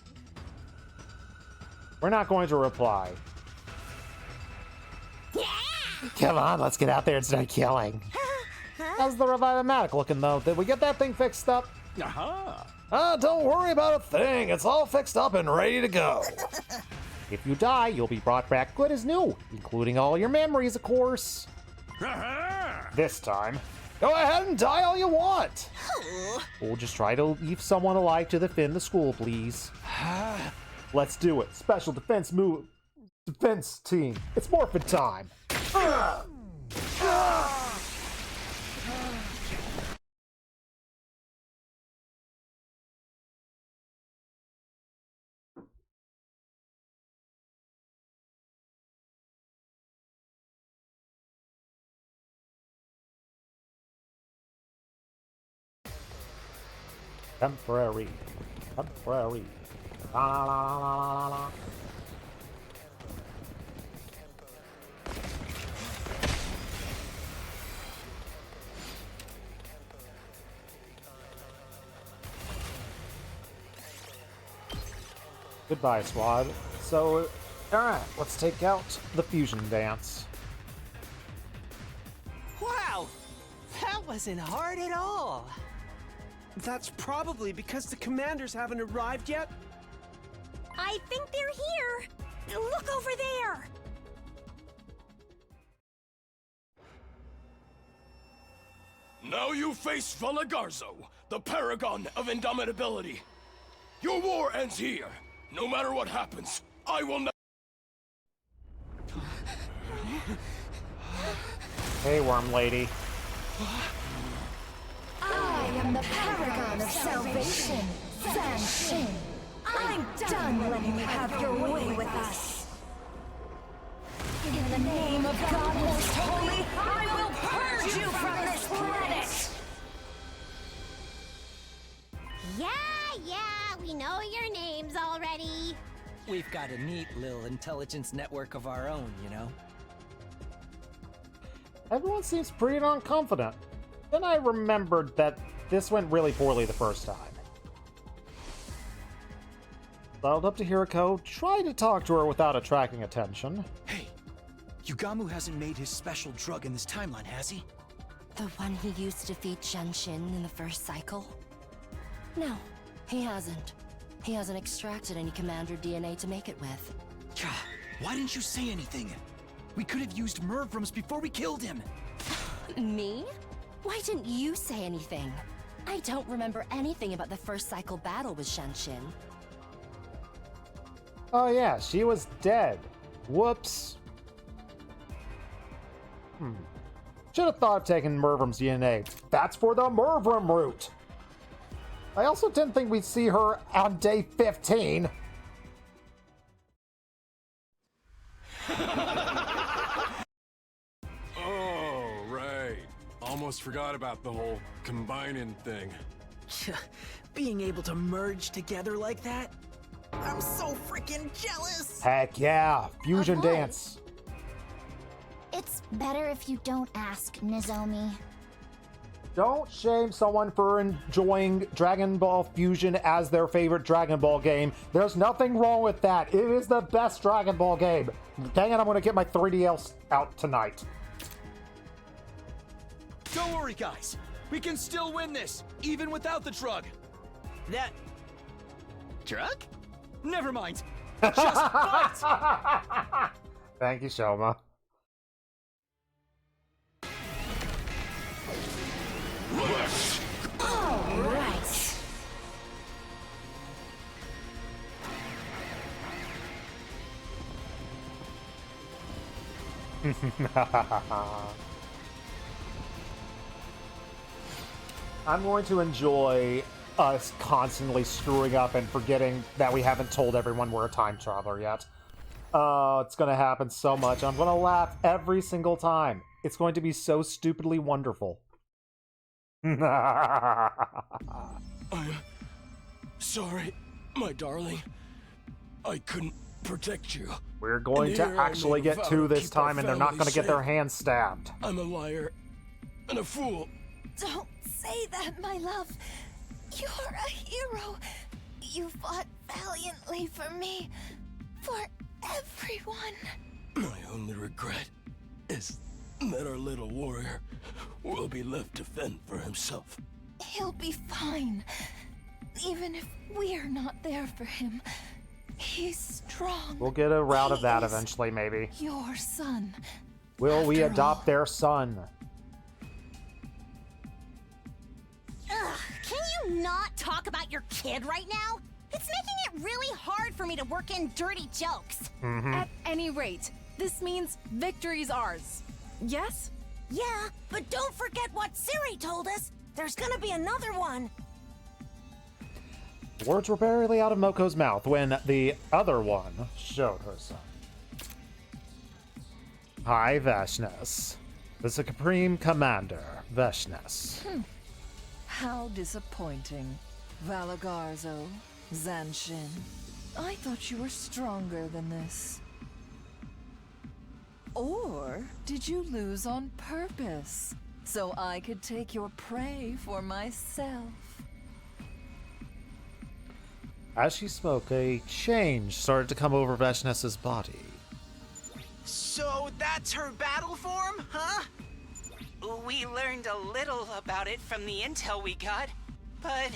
We're not going to reply. Yeah! Come on, let's get out there and start killing. How's the Revive-O-Matic looking, though? Did we get that thing fixed up? Don't worry about a thing. It's all fixed up and ready to go. If you die, you'll be brought back good as new, including all your memories, of course. This time, go ahead and die all you want. We'll just try to leave someone alive to defend the school, please. Let's do it. Special defense team. It's morphin' time. Temporary. La, la, la, la, la. Goodbye, squad. So, alright, let's take out the fusion dance. Wow! That wasn't hard at all. That's probably because the commanders haven't arrived yet. I think they're here. Look over there. Now you face Valagarzo, the paragon of indomitability. Your war ends here. No matter what happens, I will not. Hey, worm lady. I am the paragon of salvation, Zanshin. I'm done letting you have your way with us. In the name of God Most Holy, I will purge you from this planet! Yeah, we know your names already. We've got a neat little intelligence network of our own, you know? Everyone seems pretty non-confident. Then I remembered that this went really poorly the first time. Dialed up to Hiriko, tried to talk to her without attracting attention. Hey, Yugamu hasn't made his special drug in this timeline, has he? The one he used to defeat Genshin in the first cycle? No, he hasn't. He hasn't extracted any Commander DNA to make it with. Gah, why didn't you say anything? We could have used Mervrams before we killed him. Me? Why didn't you say anything? I don't remember anything about the first cycle battle with Genshin. Oh yeah, she was dead. Whoops. Should have thought of taking Mervram's DNA. That's for the Mervram route. I also didn't think we'd see her on day 15. Oh, right. Almost forgot about the whole combining thing. Being able to merge together like that? I'm so freaking jealous! Heck yeah, fusion Of what? dance. It's better if you don't ask, Nozomi. Don't shame someone for enjoying Dragon Ball Fusion as their favorite Dragon Ball game. There's nothing wrong with that. It is the best Dragon Ball game. Dang it, I'm gonna get my 3DS out tonight. Don't worry, guys. We can still win this, even without the drug. That... Drug? Never mind. Just fight! Thank you, Shoma. Alright. I'm going to enjoy us constantly screwing up and forgetting that we haven't told everyone we're a time traveler yet. It's going to happen so much. I'm going to laugh every single time. It's going to be so stupidly wonderful. I'm sorry, my darling. I couldn't protect you. We're going to And here I actually made a get vow two to this keep our time, and they're not family going to get their safe. hands stabbed. I'm a liar and a fool. Don't say that, my love. You're a hero. You fought valiantly for me. For everyone. My only regret is that our little warrior will be left to fend for himself. He'll be fine. Even if we're not there for him. He's strong. We'll get a route of He that is eventually, maybe. Your son. Will we After adopt all. their son? Ugh, can you not talk about your kid right now? It's making it really hard for me to work in dirty jokes. At any rate, this means victory's ours. Yes? Yeah, but don't forget what Siri told us. There's gonna be another one. Words were barely out of Moko's mouth when the other one showed her son. Hi, Veshness. The Supreme Commander, Veshness. How disappointing. Valagarzo, Zanshin. I thought you were stronger than this. Or did you lose on purpose? So I could take your prey for myself. As she spoke, a change started to come over Veshness's body. So that's her battle form, huh? We learned a little about it from the intel we got, but...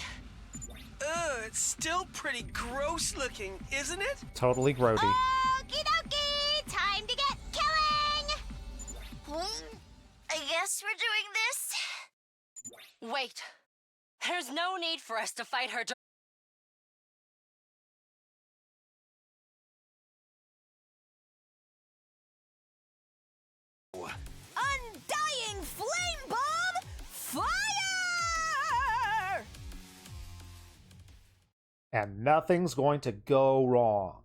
it's still pretty gross looking, isn't it? Totally grody. Okie dokie, time to get killing! I guess we're doing this. Wait. There's no need for us to fight her. Undying flame bomb, fire! And nothing's going to go wrong.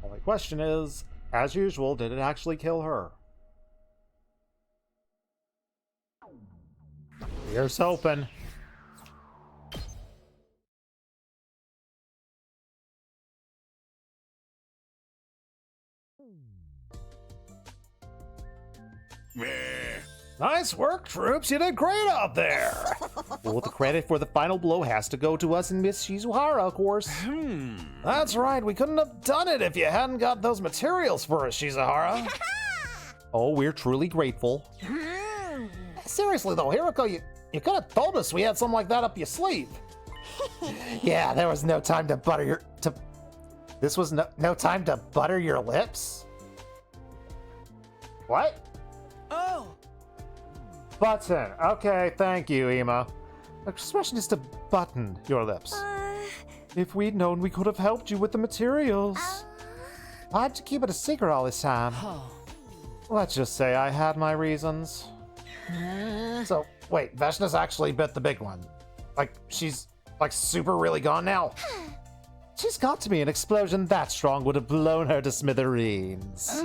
Only question is, as usual, did it actually kill her? Here's hoping. Nice work, troops. You did great out there. Well, the credit for the final blow has to go to us and Miss Shizuhara, of course. That's right. We couldn't have done it if you hadn't got those materials for us, Shizuhara. Oh, we're truly grateful. Seriously, though, Hiroko, you could have told us we had something like that up your sleeve. Yeah, there was no time to butter your... This was no time to butter your lips? What? Oh! Button. Okay, thank you, Ema. The expression is to button your lips. If we'd known, we could have helped you with the materials. Why'd you keep it a secret all this time? Let's just say I had my reasons. So, wait, Veshna's actually bit the big one. Like, she's, like, super really gone now? She's got to be an explosion that strong would have blown her to smithereens.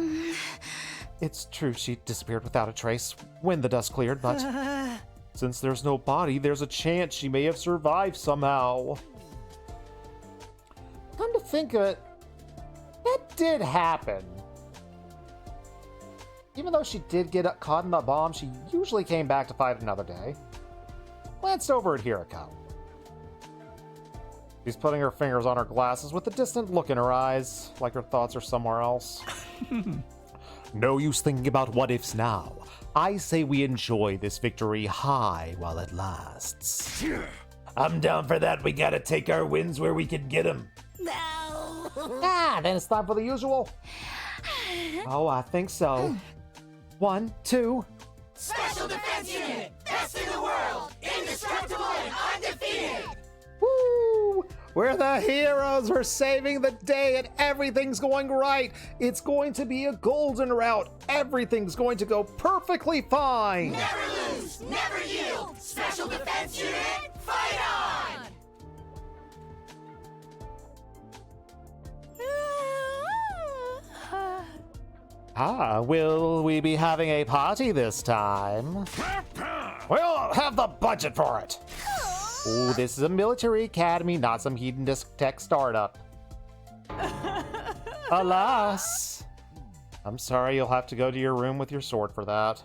It's true she disappeared without a trace when the dust cleared, but since there's no body, there's a chance she may have survived somehow. Come to think of it, that did happen. Even though she did get caught in the bomb, she usually came back to fight another day. Glanced over at Hiroko. She's putting her fingers on her glasses with a distant look in her eyes, like her thoughts are somewhere else. No use thinking about what-ifs now. I say we enjoy this victory high while it lasts. I'm down for that. We gotta take our wins where we can get them. No. Then it's time for the usual. Oh, I think so. 1, 2. Special Defense Unit! Best in the world! Indestructible and undefeated! Woo! We're the heroes. We're saving the day and everything's going right. It's going to be a golden route. Everything's going to go perfectly fine. Never lose! Never yield! Special Defense Unit, fight on! Will we be having a party this time? We'll have the budget for it. Oh, this is a military academy, not some hedonist tech startup. Alas. I'm sorry, you'll have to go to your room with your sword for that.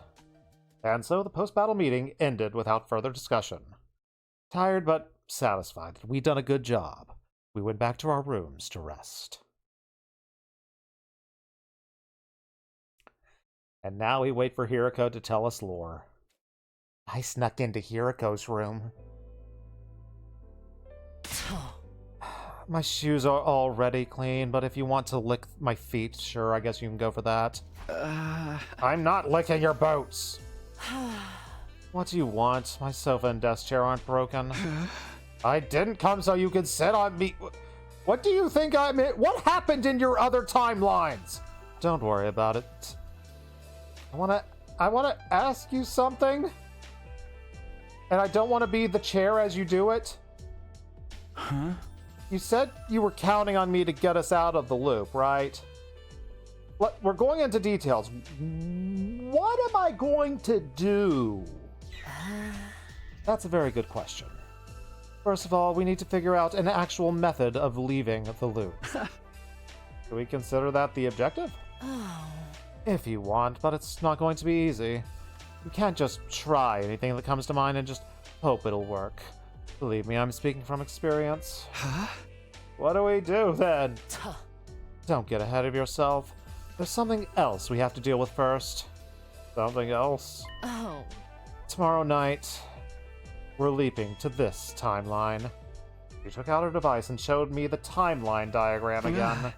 And so the post-battle meeting ended without further discussion. Tired but satisfied that we'd done a good job, we went back to our rooms to rest. And now we wait for Hiroko to tell us lore. I snuck into Hiroko's room. My shoes are already clean, but if you want to lick my feet, sure, I guess you can go for that. I'm not licking your boots. What do you want? My sofa and desk chair aren't broken. I didn't come so you could sit on me. What do you think I meant? What happened in your other timelines? Don't worry about it. I wanna ask you something. And I don't want to be the chair as you do it. Huh? You said you were counting on me to get us out of the loop, right? We're going into details. What am I going to do? That's a very good question. First of all, we need to figure out an actual method of leaving the loop. Do we consider that the objective? If you want, but it's not going to be easy. You can't just try anything that comes to mind and just hope it'll work. Believe me, I'm speaking from experience. Huh? What do we do then? Don't get ahead of yourself. There's something else we have to deal with first. Something else? Oh. Tomorrow night, we're leaping to this timeline. She took out her device and showed me the timeline diagram again.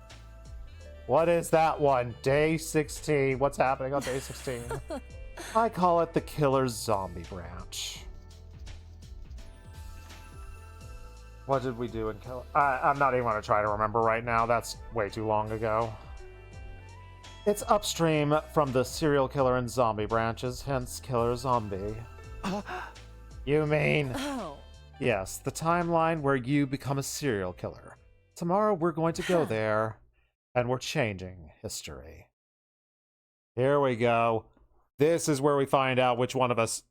What is that one? Day 16. What's happening on day 16? I call it the Killer's Zombie Branch. What did we do in Killer? I'm not even going to try to remember right now. That's way too long ago. It's upstream from the serial killer and zombie branches, hence Killer Zombie. You mean? Oh. Yes, the timeline where you become a serial killer. Tomorrow we're going to go there, and we're changing history. Here we go. This is where we find out which one of us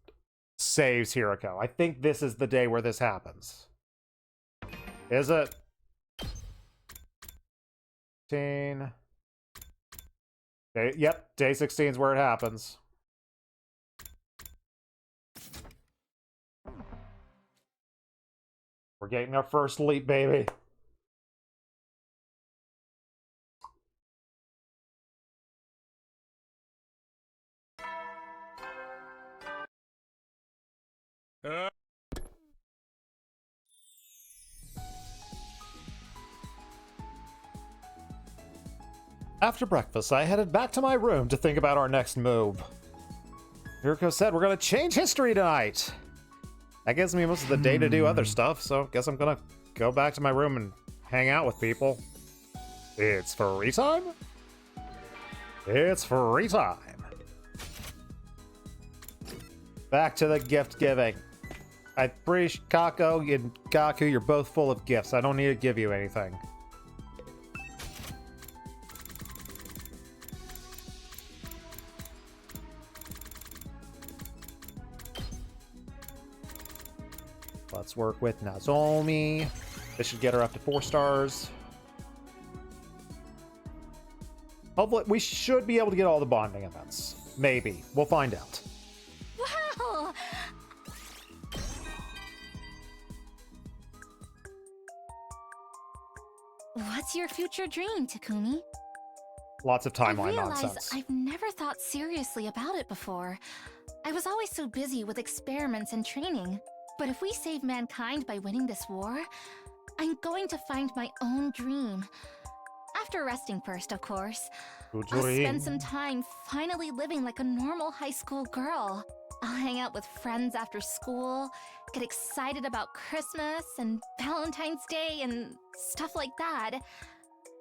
saves Hiroko. I think this is the day where this happens. Is it? 16. Yep, day 16 is where it happens. We're getting our first leap, baby. After breakfast, I headed back to my room to think about our next move. Hiroko said we're going to change history tonight. That gives me most of the day to do other stuff, so I guess I'm going to go back to my room and hang out with people. It's free time? It's free time. Back to the gift giving. I'm pretty Kako and Gaku, you're both full of gifts. I don't need to give you anything. Let's work with Nozomi. This should get her up to 4 stars. Hopefully, we should be able to get all the bonding events. Maybe. We'll find out. Wow! What's your future dream, Takumi? Lots of timeline I realize nonsense. I've never thought seriously about it before. I was always so busy with experiments and training. But if we save mankind by winning this war, I'm going to find my own dream. After resting first, of course. I'll spend some time finally living like a normal high school girl. I'll hang out with friends after school, get excited about Christmas and Valentine's Day and stuff like that.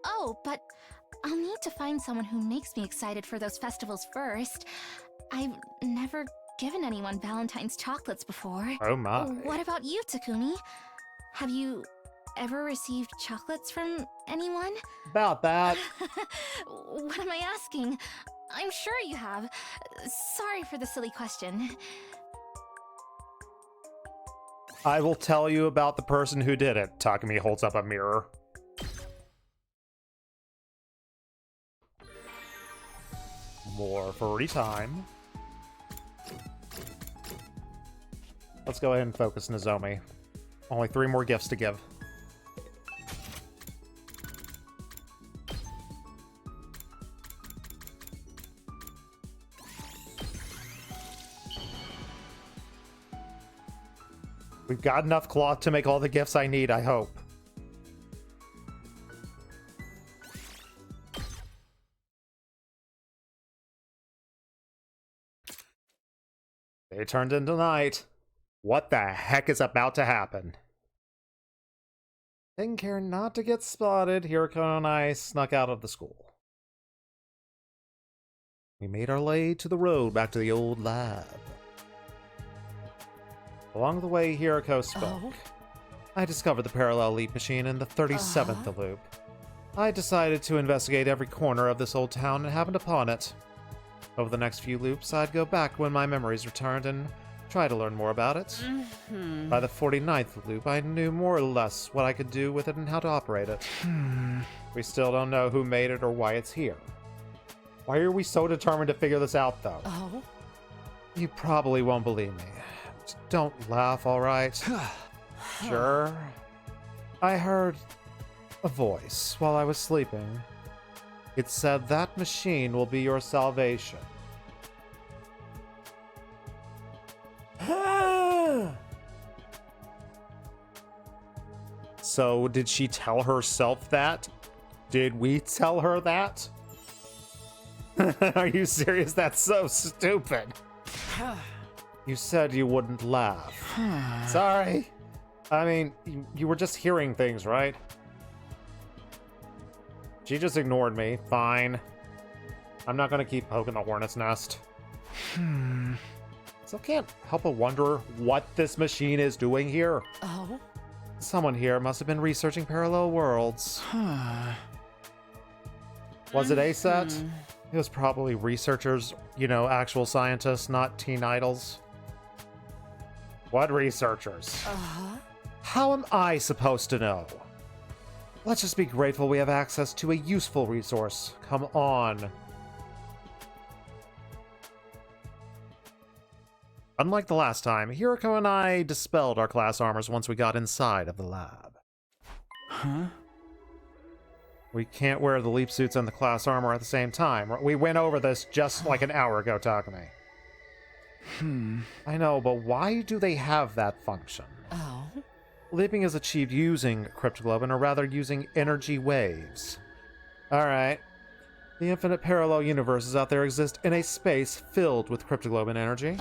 Oh, but I'll need to find someone who makes me excited for those festivals first. I've never given anyone Valentine's chocolates before. Oh my. What about you, Takumi? Have you ever received chocolates from anyone? About that. What am I asking? I'm sure you have. Sorry for the silly question. I will tell you about the person who did it. Takumi holds up a mirror. More free time. Let's go ahead and focus Nozomi. Only 3 more gifts to give. We've got enough cloth to make all the gifts I need, I hope. They turned into night. What the heck is about to happen? Taking care not to get spotted, Hiroko and I snuck out of the school. We made our way to the road back to the old lab. Along the way, Hiroko spoke. I discovered the parallel leap machine in the 37th loop. I decided to investigate every corner of this old town and happened upon it. Over the next few loops, I'd go back when my memories returned and try to learn more about it. By the 49th loop, I knew more or less what I could do with it and how to operate it. We still don't know who made it or why it's here. Why are we so determined to figure this out, though? You probably won't believe me. Just don't laugh, all right? Sure. I heard a voice while I was sleeping. It said that machine will be your salvation. So, did she tell herself that? Did we tell her that? Are you serious? That's so stupid. You said you wouldn't laugh. Sorry. I mean, you were just hearing things, right? She just ignored me. Fine. I'm not gonna keep poking the hornet's nest. Still can't help but wonder what this machine is doing here. Someone here must have been researching parallel worlds. Was it ASET? It was probably researchers, you know, actual scientists, not teen idols. What researchers? Uh-huh. How am I supposed to know? Let's just be grateful we have access to a useful resource. Come on. Unlike the last time, Hiroko and I dispelled our class armors once we got inside of the lab. Huh? We can't wear the leap suits and the class armor at the same time. We went over this just like an hour ago, Takumi. I know, but why do they have that function? Oh. Leaping is achieved using cryptoglobin, or rather using energy waves. Alright. The infinite parallel universes out there exist in a space filled with cryptoglobin energy.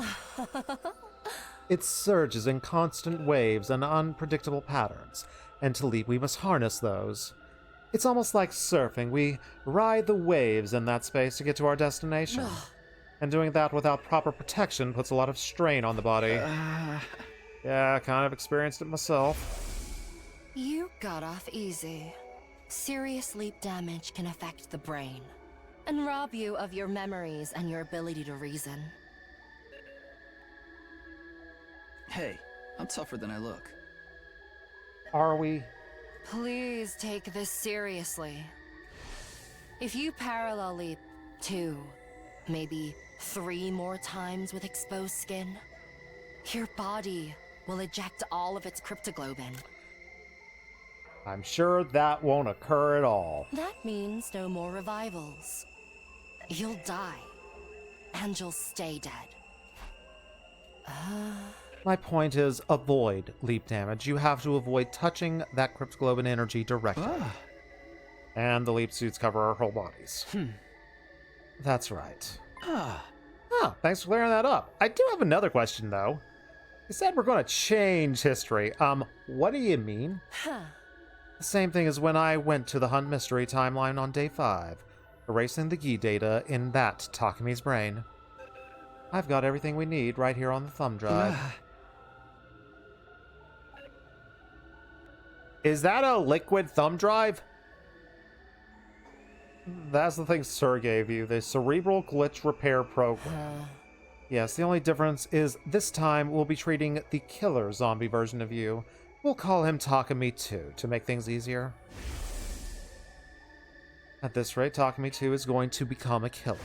It surges in constant waves and unpredictable patterns, and to leap we must harness those. It's almost like surfing. We ride the waves in that space to get to our destination. And doing that without proper protection puts a lot of strain on the body. Yeah, I kind of experienced it myself. You got off easy. Serious leap damage can affect the brain and rob you of your memories and your ability to reason. Hey, I'm tougher than I look. Are we? Please take this seriously. If you parallel leap 2, maybe 3 more times with exposed skin, your body will eject all of its cryptoglobin. I'm sure that won't occur at all. That means no more revivals. You'll die, and you'll stay dead. My point is, avoid leap damage. You have to avoid touching that cryptoglobin energy directly. And the leap suits cover our whole bodies. That's right. Thanks for clearing that up. I do have another question, though. You said we're going to change history. What do you mean? The same thing as when I went to the Hunt Mystery timeline on day 5, erasing the Gi data in that Takumi's brain. I've got everything we need right here on the thumb drive. Is that a liquid thumb drive? That's the thing Sir gave you, the Cerebral Glitch Repair Program. Yes, the only difference is this time we'll be treating the killer zombie version of you. We'll call him Takumi 2 to make things easier. At this rate, Takumi 2 is going to become a killer.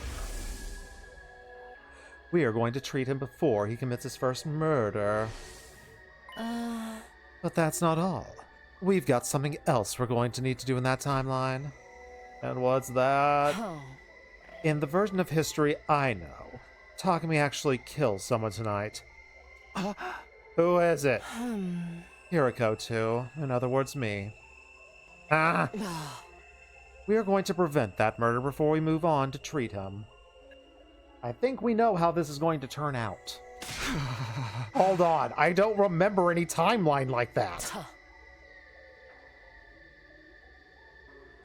We are going to treat him before he commits his first murder. But that's not all. We've got something else we're going to need to do in that timeline. And what's that? In the version of history I know, Takumi actually kills someone tonight. Who is it? Hiroko 2, in other words, me. We are going to prevent that murder before we move on to treat him. I think we know how this is going to turn out. Hold on, I don't remember any timeline like that.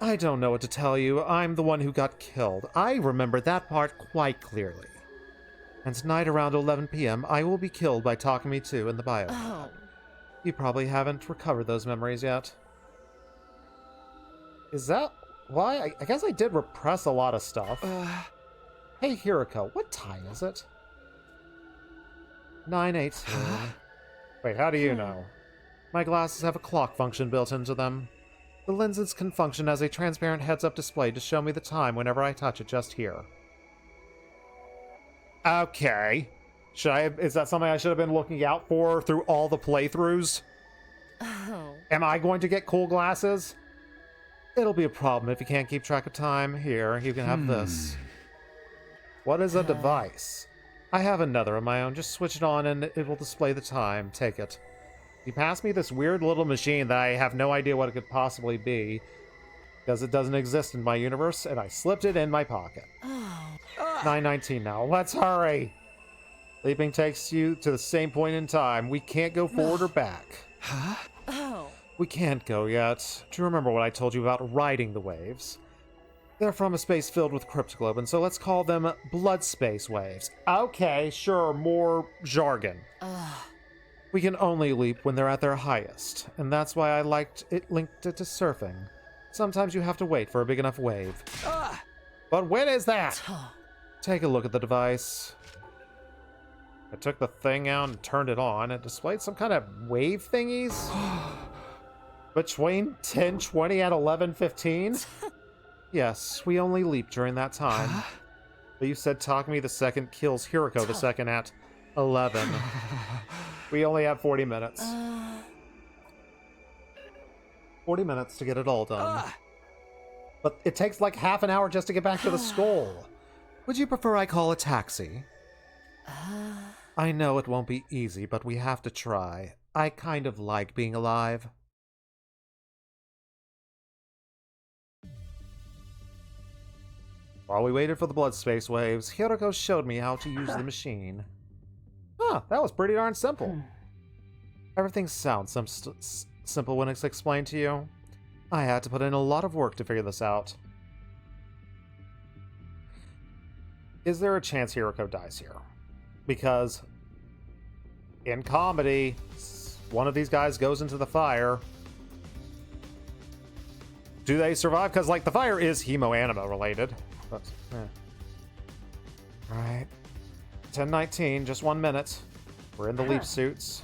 I don't know what to tell you. I'm the one who got killed. I remember that part quite clearly. And tonight around 11 p.m., I will be killed by Takumi 2 in the bio. You probably haven't recovered those memories yet. Is that why? I guess I did repress a lot of stuff. Hey, Hiroko, what time is it? 9:18. Wait, how do you know? My glasses have a clock function built into them. The lenses can function as a transparent heads-up display to show me the time whenever I touch it just here. Okay. Is that something I should have been looking out for through all the playthroughs? Am I going to get cool glasses? It'll be a problem if you can't keep track of time. Here, you can have this. What is a device? I have another of my own. Just switch it on and it will display the time. Take it. You passed me this weird little machine that I have no idea what it could possibly be, because it doesn't exist in my universe, and I slipped it in my pocket. 9:19 now. Let's hurry! Leaping takes you to the same point in time. We can't go forward or back. We can't go yet. Do you remember what I told you about riding the waves? They're from a space filled with cryptoglobin, so let's call them blood space waves. Okay, sure, more jargon. We can only leap when they're at their highest, and that's why I linked it to surfing. Sometimes you have to wait for a big enough wave. But when is that? Take a look at the device. I took the thing out and turned it on. It displayed some kind of wave thingies between 10:20 and 11:15. Yes, we only leaped during that time. But you said Takumi the second kills Hiroko the second at 11. We only have 40 minutes. 40 minutes to get it all done. But it takes like half an hour just to get back to the school. Would you prefer I call a taxi? I know it won't be easy, but we have to try. I kind of like being alive. While we waited for the blood space waves, Hiroko showed me how to use the machine. Huh, that was pretty darn simple. Everything sounds simple when it's explained to you. I had to put in a lot of work to figure this out. Is there a chance Hiroko dies here? Because in comedy, one of these guys goes into the fire. Do they survive? Because, like, the fire is hemo-anima related. But, Alright. 10:19, just 1 minute. We're in the leap suits.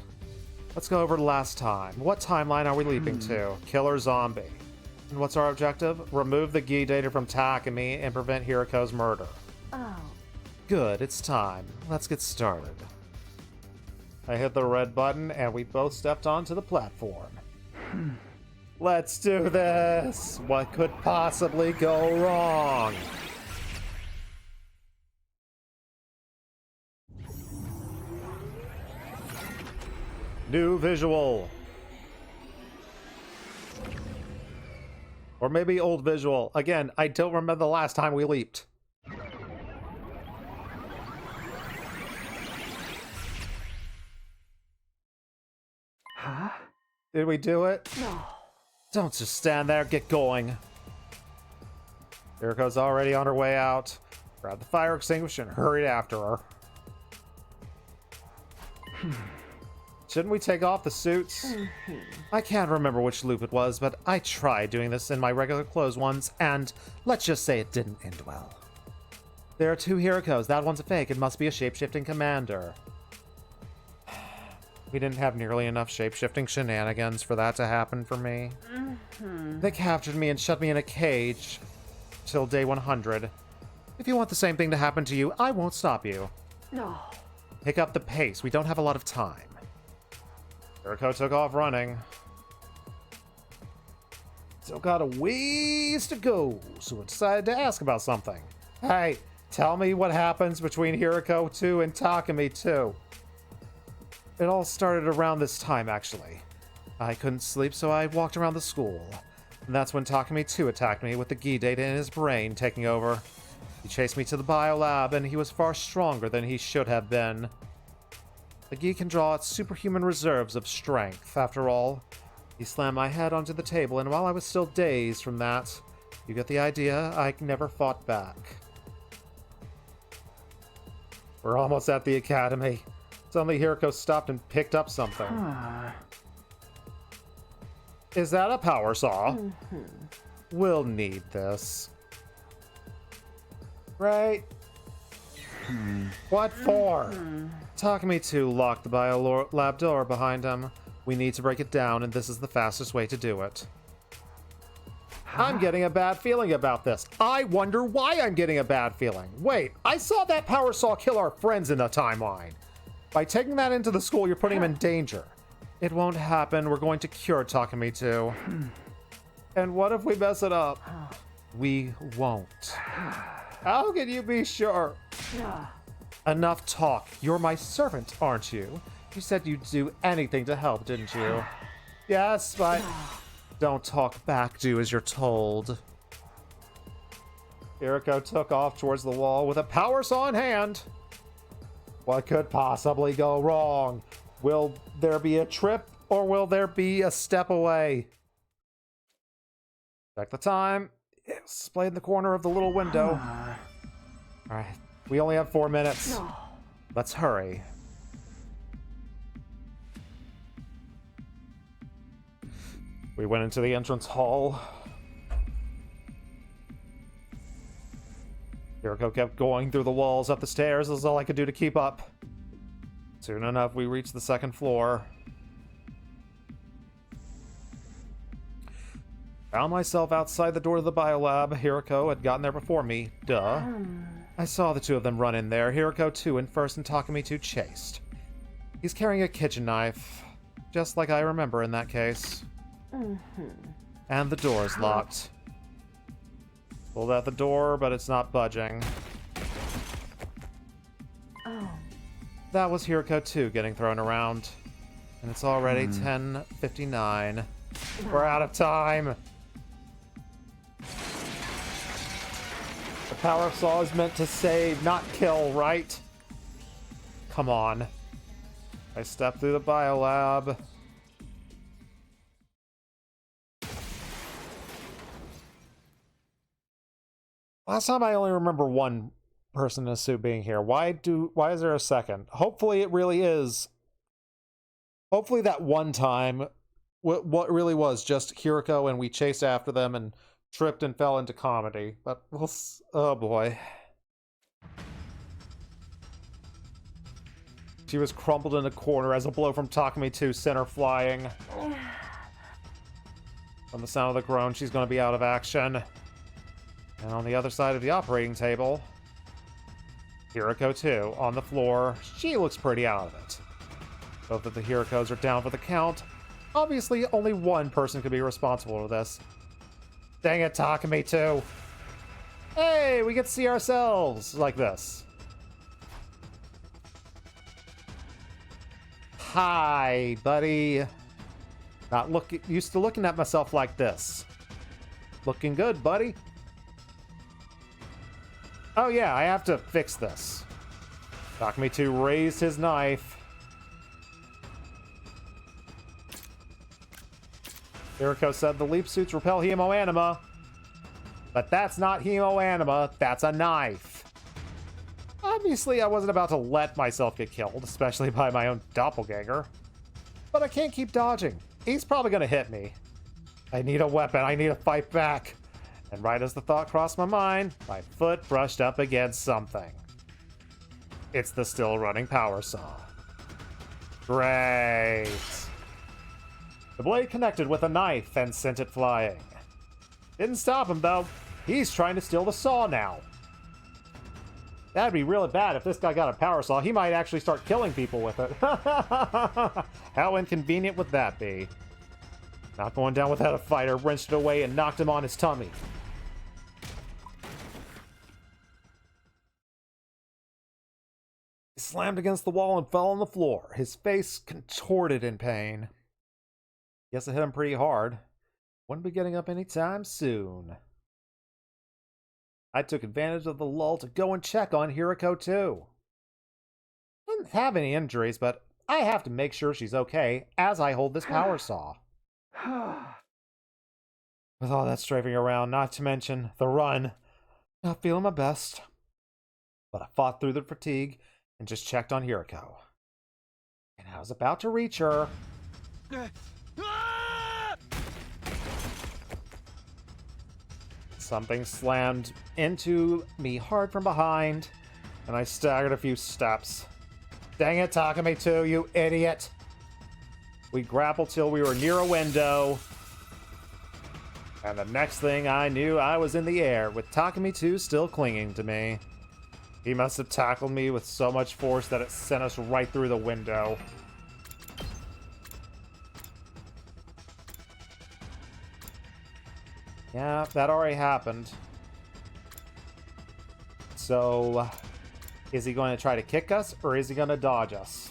Let's go over to last time. What timeline are we leaping to? Killer zombie. And what's our objective? Remove the Gi data from Takumi and prevent Hiroko's murder. Oh. Good, it's time. Let's get started. I hit the red button and we both stepped onto the platform. Let's do this! What could possibly go wrong? New visual. Or maybe old visual. Again, I don't remember the last time we leaped. Huh? Did we do it? No. Don't just stand there, get going. Hiriko's already on her way out. Grab the fire extinguisher and hurried after her. Shouldn't we take off the suits? I can't remember which loop it was, but I tried doing this in my regular clothes once, and let's just say it didn't end well. There are 2 Hirokos. That one's a fake. It must be a shape-shifting commander. We didn't have nearly enough shape-shifting shenanigans for that to happen for me. They captured me and shut me in a cage till day 100. If you want the same thing to happen to you, I won't stop you. No. Pick up the pace. We don't have a lot of time. Hiroko took off running. Still got a ways to go, so I decided to ask about something. Hey, tell me what happens between Hiroko 2 and Takumi 2. It all started around this time, actually. I couldn't sleep, so I walked around the school. And that's when Takumi 2 attacked me with the Gi data in his brain taking over. He chased me to the biolab, and he was far stronger than he should have been. The Gi can draw its superhuman reserves of strength, after all. He slammed my head onto the table, and while I was still dazed from that, you get the idea, I never fought back. We're almost at the academy. Suddenly Hiroko stopped and picked up something. Is that a power saw? We'll need this. Right? What for? Takumi 2 locked the biolab door behind him. We need to break it down, and this is the fastest way to do it. I'm getting a bad feeling about this. I wonder why I'm getting a bad feeling. Wait, I saw that power saw kill our friends in the timeline. By taking that into the school, you're putting him in danger. It won't happen. We're going to cure Takumi 2. And what if we mess it up? We won't. How can you be sure? Enough talk. You're my servant, aren't you? You said you'd do anything to help, didn't you? Yes, but don't talk back, do as you're told. Hiroko took off towards the wall with a power saw in hand. What could possibly go wrong? Will there be a trip, or will there be a step away? Check the time. It's displayed in the corner of the little window. Alright, we only have 4 minutes. Let's hurry. We went into the entrance hall. Hiroko kept going through the walls, up the stairs. This is all I could do to keep up. Soon enough, we reach the second floor. Found myself outside the door of the biolab. Hiroko had gotten there before me. Duh. I saw the two of them run in there. Hiroko 2 in first and Takumi 2 chased. He's carrying a kitchen knife. Just like I remember in that case. And the door's locked. Pulled out the door, but it's not budging. That was Hiroko 2 getting thrown around. And it's already 10:59. We're out of time! The power saw is meant to save, not kill, right? Come on. I step through the biolab. Last time I only remember one person in a suit being here. Why is there a second? Hopefully it really is. Hopefully that one time, what really was just Hiroko and we chased after them and tripped and fell into comedy. But we'll, oh boy. She was crumpled in a corner as a blow from Takumi 2 sent her flying. From the sound of the groan, she's going to be out of action. And on the other side of the operating table, Hiroko 2 on the floor. She looks pretty out of it. Both of the Hirokos are down for the count. Obviously, only one person could be responsible for this. Dang it, Takumi 2. Hey, we get to see ourselves like this. Hi, buddy. Not used to looking at myself like this. Looking good, buddy. Oh yeah, I have to fix this. Takumi 2 raised his knife. Hiroko said the leap suits repel hemoanima. But that's not hemoanima, that's a knife. Obviously, I wasn't about to let myself get killed, especially by my own doppelganger. But I can't keep dodging. He's probably gonna hit me. I need a weapon, I need to fight back. And right as the thought crossed my mind, my foot brushed up against something. It's the still running power saw. Great. The blade connected with a knife and sent it flying. Didn't stop him though. He's trying to steal the saw now. That'd be really bad if this guy got a power saw. He might actually start killing people with it. How inconvenient would that be? Not going down without a fighter, wrenched it away and knocked him on his tummy. He slammed against the wall and fell on the floor, his face contorted in pain. Guess it hit him pretty hard. Wouldn't be getting up anytime soon. I took advantage of the lull to go and check on Hiroko 2. Didn't have any injuries, but I have to make sure she's okay as I hold this power saw. With all that strafing around, not to mention the run, not feeling my best. But I fought through the fatigue and just checked on Hiroko. And I was about to reach her. Something slammed into me hard from behind, and I staggered a few steps. Dang it, Takumi 2, you idiot! We grappled till we were near a window, and the next thing I knew, I was in the air, with Takumi 2 still clinging to me. He must have tackled me with so much force that it sent us right through the window. Yeah, that already happened. So, is he going to try to kick us, or is he going to dodge us?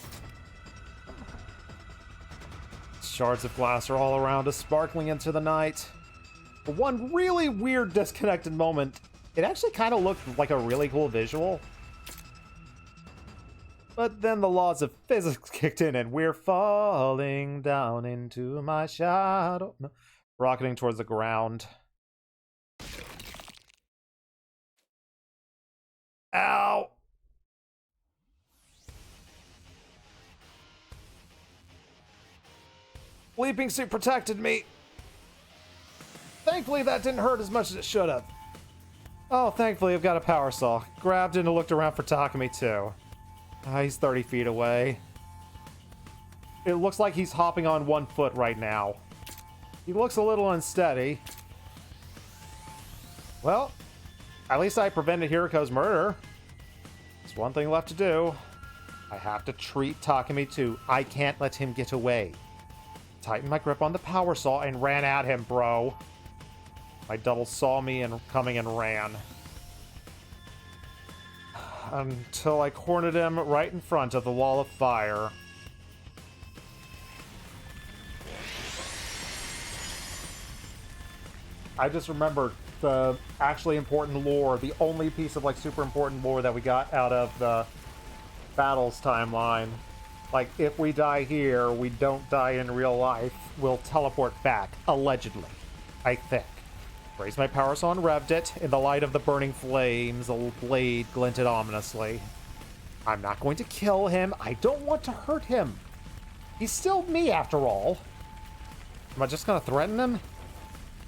Shards of glass are all around us, sparkling into the night. But one really weird disconnected moment, it actually kind of looked like a really cool visual. But then the laws of physics kicked in, and we're falling down into my shadow. No, rocketing towards the ground. Ow! Leaping suit protected me. Thankfully, that didn't hurt as much as it should have. Oh, thankfully, I've got a power saw. Grabbed it and looked around for Takumi, too. He's 30 feet away. It looks like he's hopping on one foot right now. He looks a little unsteady. Well, at least I prevented Hiriko's murder. There's one thing left to do. I have to treat Takumi too. I can't let him get away. Tightened my grip on the power saw and ran at him, bro. My double saw me and coming and ran. Until I cornered him right in front of the wall of fire. I just remembered the actually important lore, the only piece of like super important lore that we got out of the battles timeline. Like, if we die here, we don't die in real life, we'll teleport back, allegedly, I think. Raised my power saw and revved it. In the light of the burning flames, the blade glinted ominously. I'm not going to kill him. I don't want to hurt him. He's still me, after all. Am I just gonna threaten him?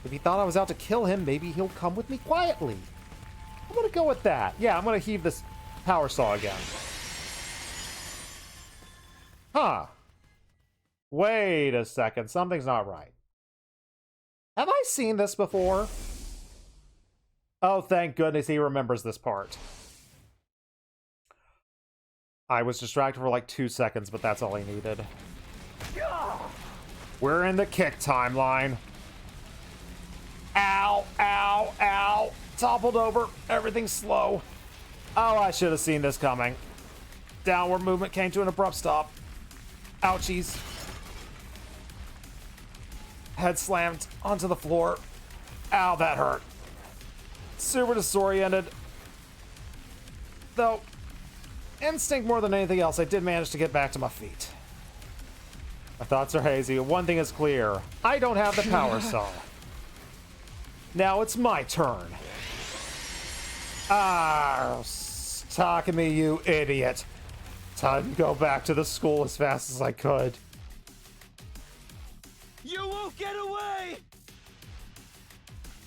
If he thought I was out to kill him, maybe he'll come with me quietly. I'm gonna go with that. Yeah, I'm gonna heave this power saw again. Huh. Wait a second. Something's not right. Have I seen this before? Oh, thank goodness he remembers this part. I was distracted for like 2 seconds, but that's all he needed. We're in the kick timeline. Ow, ow, ow. Toppled over. Everything's slow. Oh, I should have seen this coming. Downward movement came to an abrupt stop. Ouchies. Head slammed onto the floor. Ow, that hurt. Super disoriented. Though, instinct more than anything else, I did manage to get back to my feet. My thoughts are hazy. One thing is clear. I don't have the power saw. Now it's my turn. Ah, Takumi, you idiot. Time to go back to the school as fast as I could. You won't get away!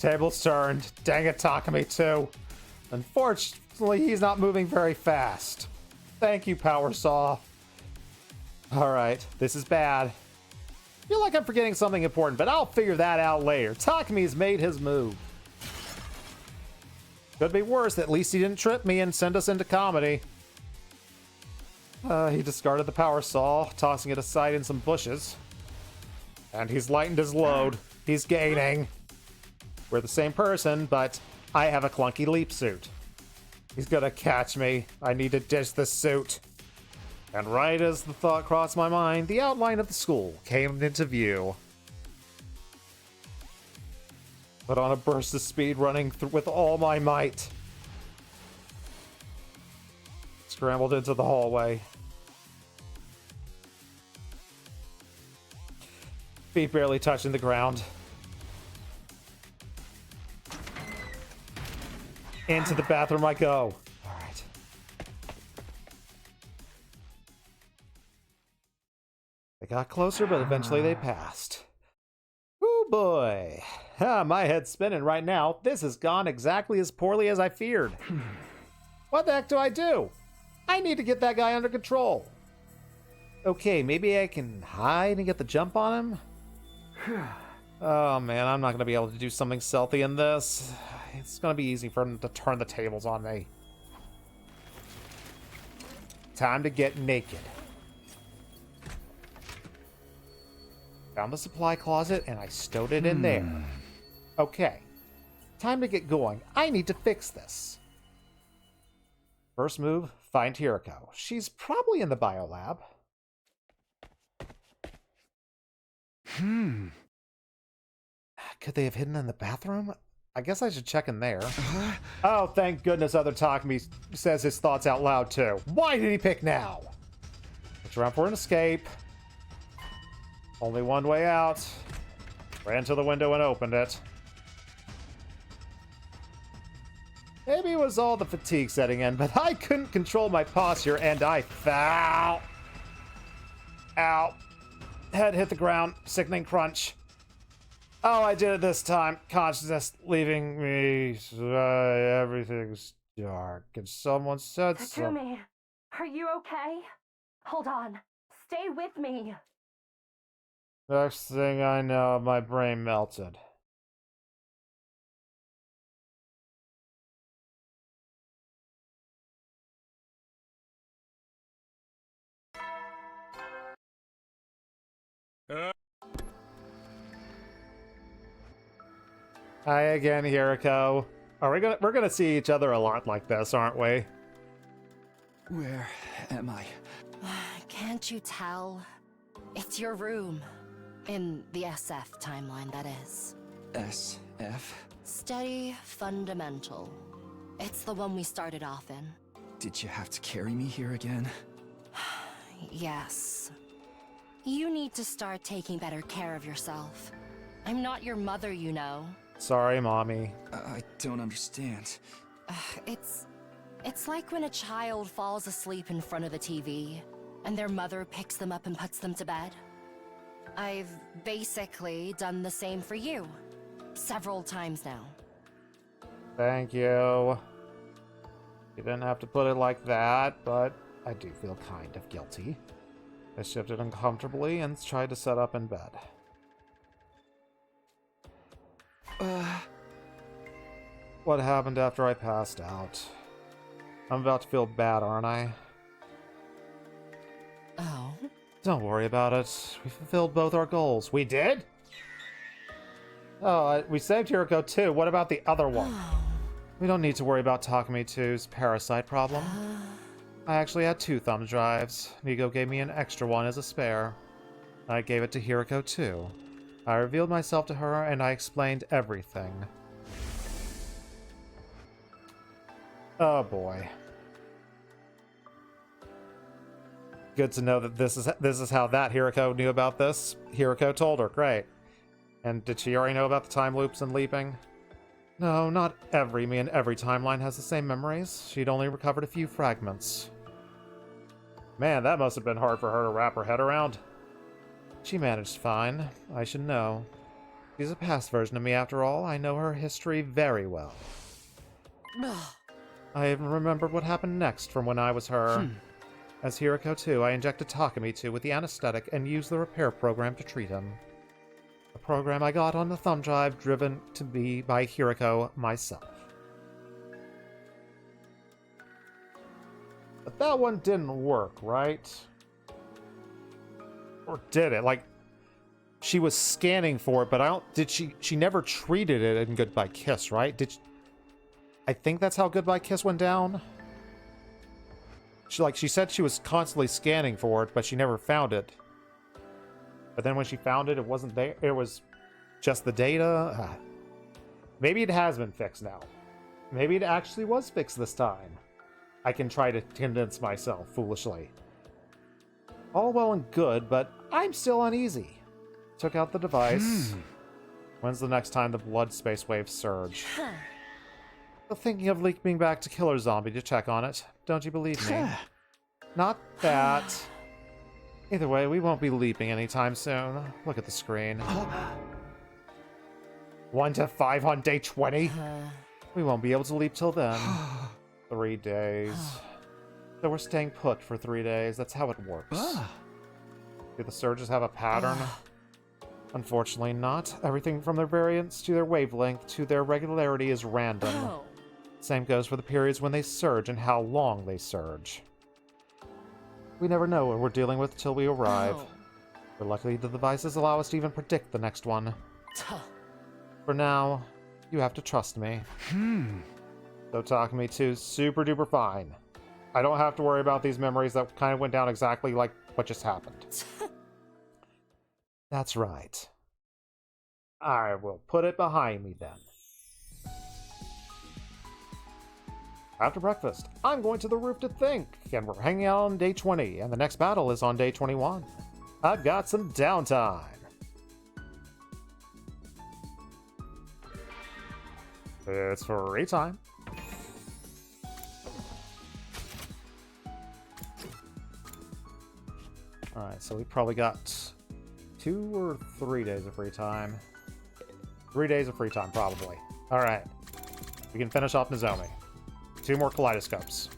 Tables turned. Dang it, Takumi, too. Unfortunately, he's not moving very fast. Thank you, Power Saw. Alright, this is bad. I feel like I'm forgetting something important, but I'll figure that out later. Takumi's made his move. Could be worse. At least he didn't trip me and send us into comedy. He discarded the power saw, tossing it aside in some bushes. And he's lightened his load. He's gaining. We're the same person, but I have a clunky leap suit. He's gonna catch me. I need to ditch this suit. And right as the thought crossed my mind, the outline of the school came into view. Put on a burst of speed, running with all my might. Scrambled into the hallway. Feet barely touching the ground. Into the bathroom I go. All right. They got closer, but eventually they passed. Oh boy. My head's spinning right now. This has gone exactly as poorly as I feared. What the heck do I do? I need to get that guy under control. Okay, maybe I can hide and get the jump on him? Oh man, I'm not going to be able to do something stealthy in this. It's going to be easy for him to turn the tables on me. Time to get naked. Found the supply closet and I stowed it in there. Okay. Time to get going. I need to fix this. First move, find Hiriko. She's probably in the biolab. Could they have hidden in the bathroom? I guess I should check in there. Oh, thank goodness other Takumi says his thoughts out loud too. Why did he pick now? Looked around for an escape. Only one way out. Ran to the window and opened it. Maybe it was all the fatigue setting in, but I couldn't control my posture and I fell. Ow. Head hit the ground. Sickening crunch. Oh, I did it this time. Consciousness leaving me. Everything's dark. And someone said something. Takumi, are you okay? Hold on. Stay with me. Next thing I know, my brain melted. Hi again, Hiriko. We're gonna see each other a lot like this, aren't we? Where am I? Can't you tell? It's your room. In the SF timeline, that is. SF? Steady Fundamental. It's the one we started off in. Did you have to carry me here again? Yes. You need to start taking better care of yourself. I'm not your mother, you know. Sorry, Mommy. I don't understand. It's like when a child falls asleep in front of the TV, and their mother picks them up and puts them to bed. I've basically done the same for you. Several times now. Thank you. You didn't have to put it like that, but I do feel kind of guilty. I shifted uncomfortably and tried to set up in bed. What happened after I passed out? I'm about to feel bad, aren't I? Oh? Don't worry about it. We fulfilled both our goals. We did? Oh, we saved Hiriko too. What about the other one? We don't need to worry about Takumi 2's parasite problem. I actually had 2 thumb drives. Nigo gave me an extra one as a spare. I gave it to Hiriko too. I revealed myself to her and I explained everything. Oh boy. Good to know that this is how that Hiriko knew about this. Hiriko told her, great. And did she already know about the time loops and leaping? No, not every me and every timeline has the same memories. She'd only recovered a few fragments. Man, that must have been hard for her to wrap her head around. She managed fine. I should know. She's a past version of me after all. I know her history very well. I even remembered what happened next from when I was her. As Hiriko 2, I injected Takumi 2 with the anesthetic and used the repair program to treat him. A program I got on the thumb drive driven to me by Hiriko myself. But that one didn't work, right? Or did it? Like, she was scanning for it, but she never treated it in Goodbye Kiss, right? I think that's how Goodbye Kiss went down. She said she was constantly scanning for it, but she never found it. But then when she found it, it wasn't there. It was just the data. Maybe it has been fixed now. Maybe it actually was fixed this time. I can try to convince myself, foolishly. All well and good, but I'm still uneasy. Took out the device. When's the next time the blood space waves surge? Still thinking of leaping back to Killer Zombie to check on it. Don't you believe me? Not that. Either way, we won't be leaping anytime soon. Look at the screen. 1 to 5 on day 20? We won't be able to leap till then. 3 days. So we're staying put for 3 days. That's how it works. Do the surges have a pattern? Unfortunately not. Everything from their variance to their wavelength to their regularity is random. Same goes for the periods when they surge and how long they surge. We never know what we're dealing with till we arrive. But luckily the devices allow us to even predict the next one. For now, you have to trust me. So Takumi 2's super duper fine. I don't have to worry about these memories that kind of went down exactly like what just happened. That's right. I will put it behind me then. After breakfast, I'm going to the roof to think, and we're hanging out on day 20, and the next battle is on day 21. I've got some downtime. It's free time. Alright, so we probably got 2 or 3 days of free time. 3 days of free time, probably. Alright. We can finish off Nozomi. 2 more kaleidoscopes.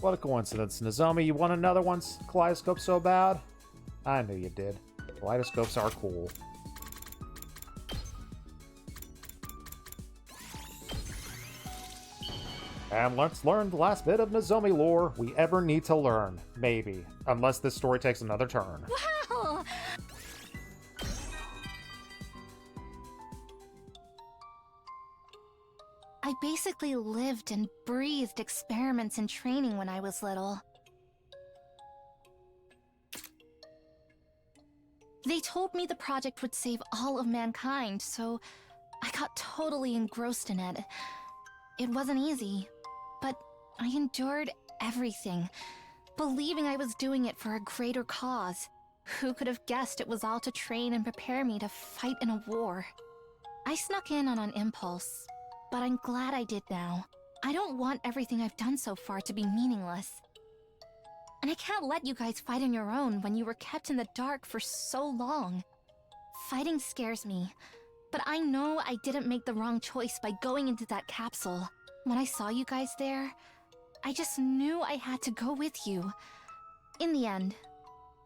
What a coincidence. Nozomi, you want another one kaleidoscope so bad? I knew you did. Kaleidoscopes are cool. And let's learn the last bit of Nozomi lore we ever need to learn. Maybe. Unless this story takes another turn. Wow! I basically lived and breathed experiments and training when I was little. They told me the project would save all of mankind, so I got totally engrossed in it. It wasn't easy, but I endured everything, believing I was doing it for a greater cause. Who could have guessed it was all to train and prepare me to fight in a war? I snuck in on an impulse, but I'm glad I did now. I don't want everything I've done so far to be meaningless. And I can't let you guys fight on your own when you were kept in the dark for so long. Fighting scares me, but I know I didn't make the wrong choice by going into that capsule. When I saw you guys there, I just knew I had to go with you. In the end,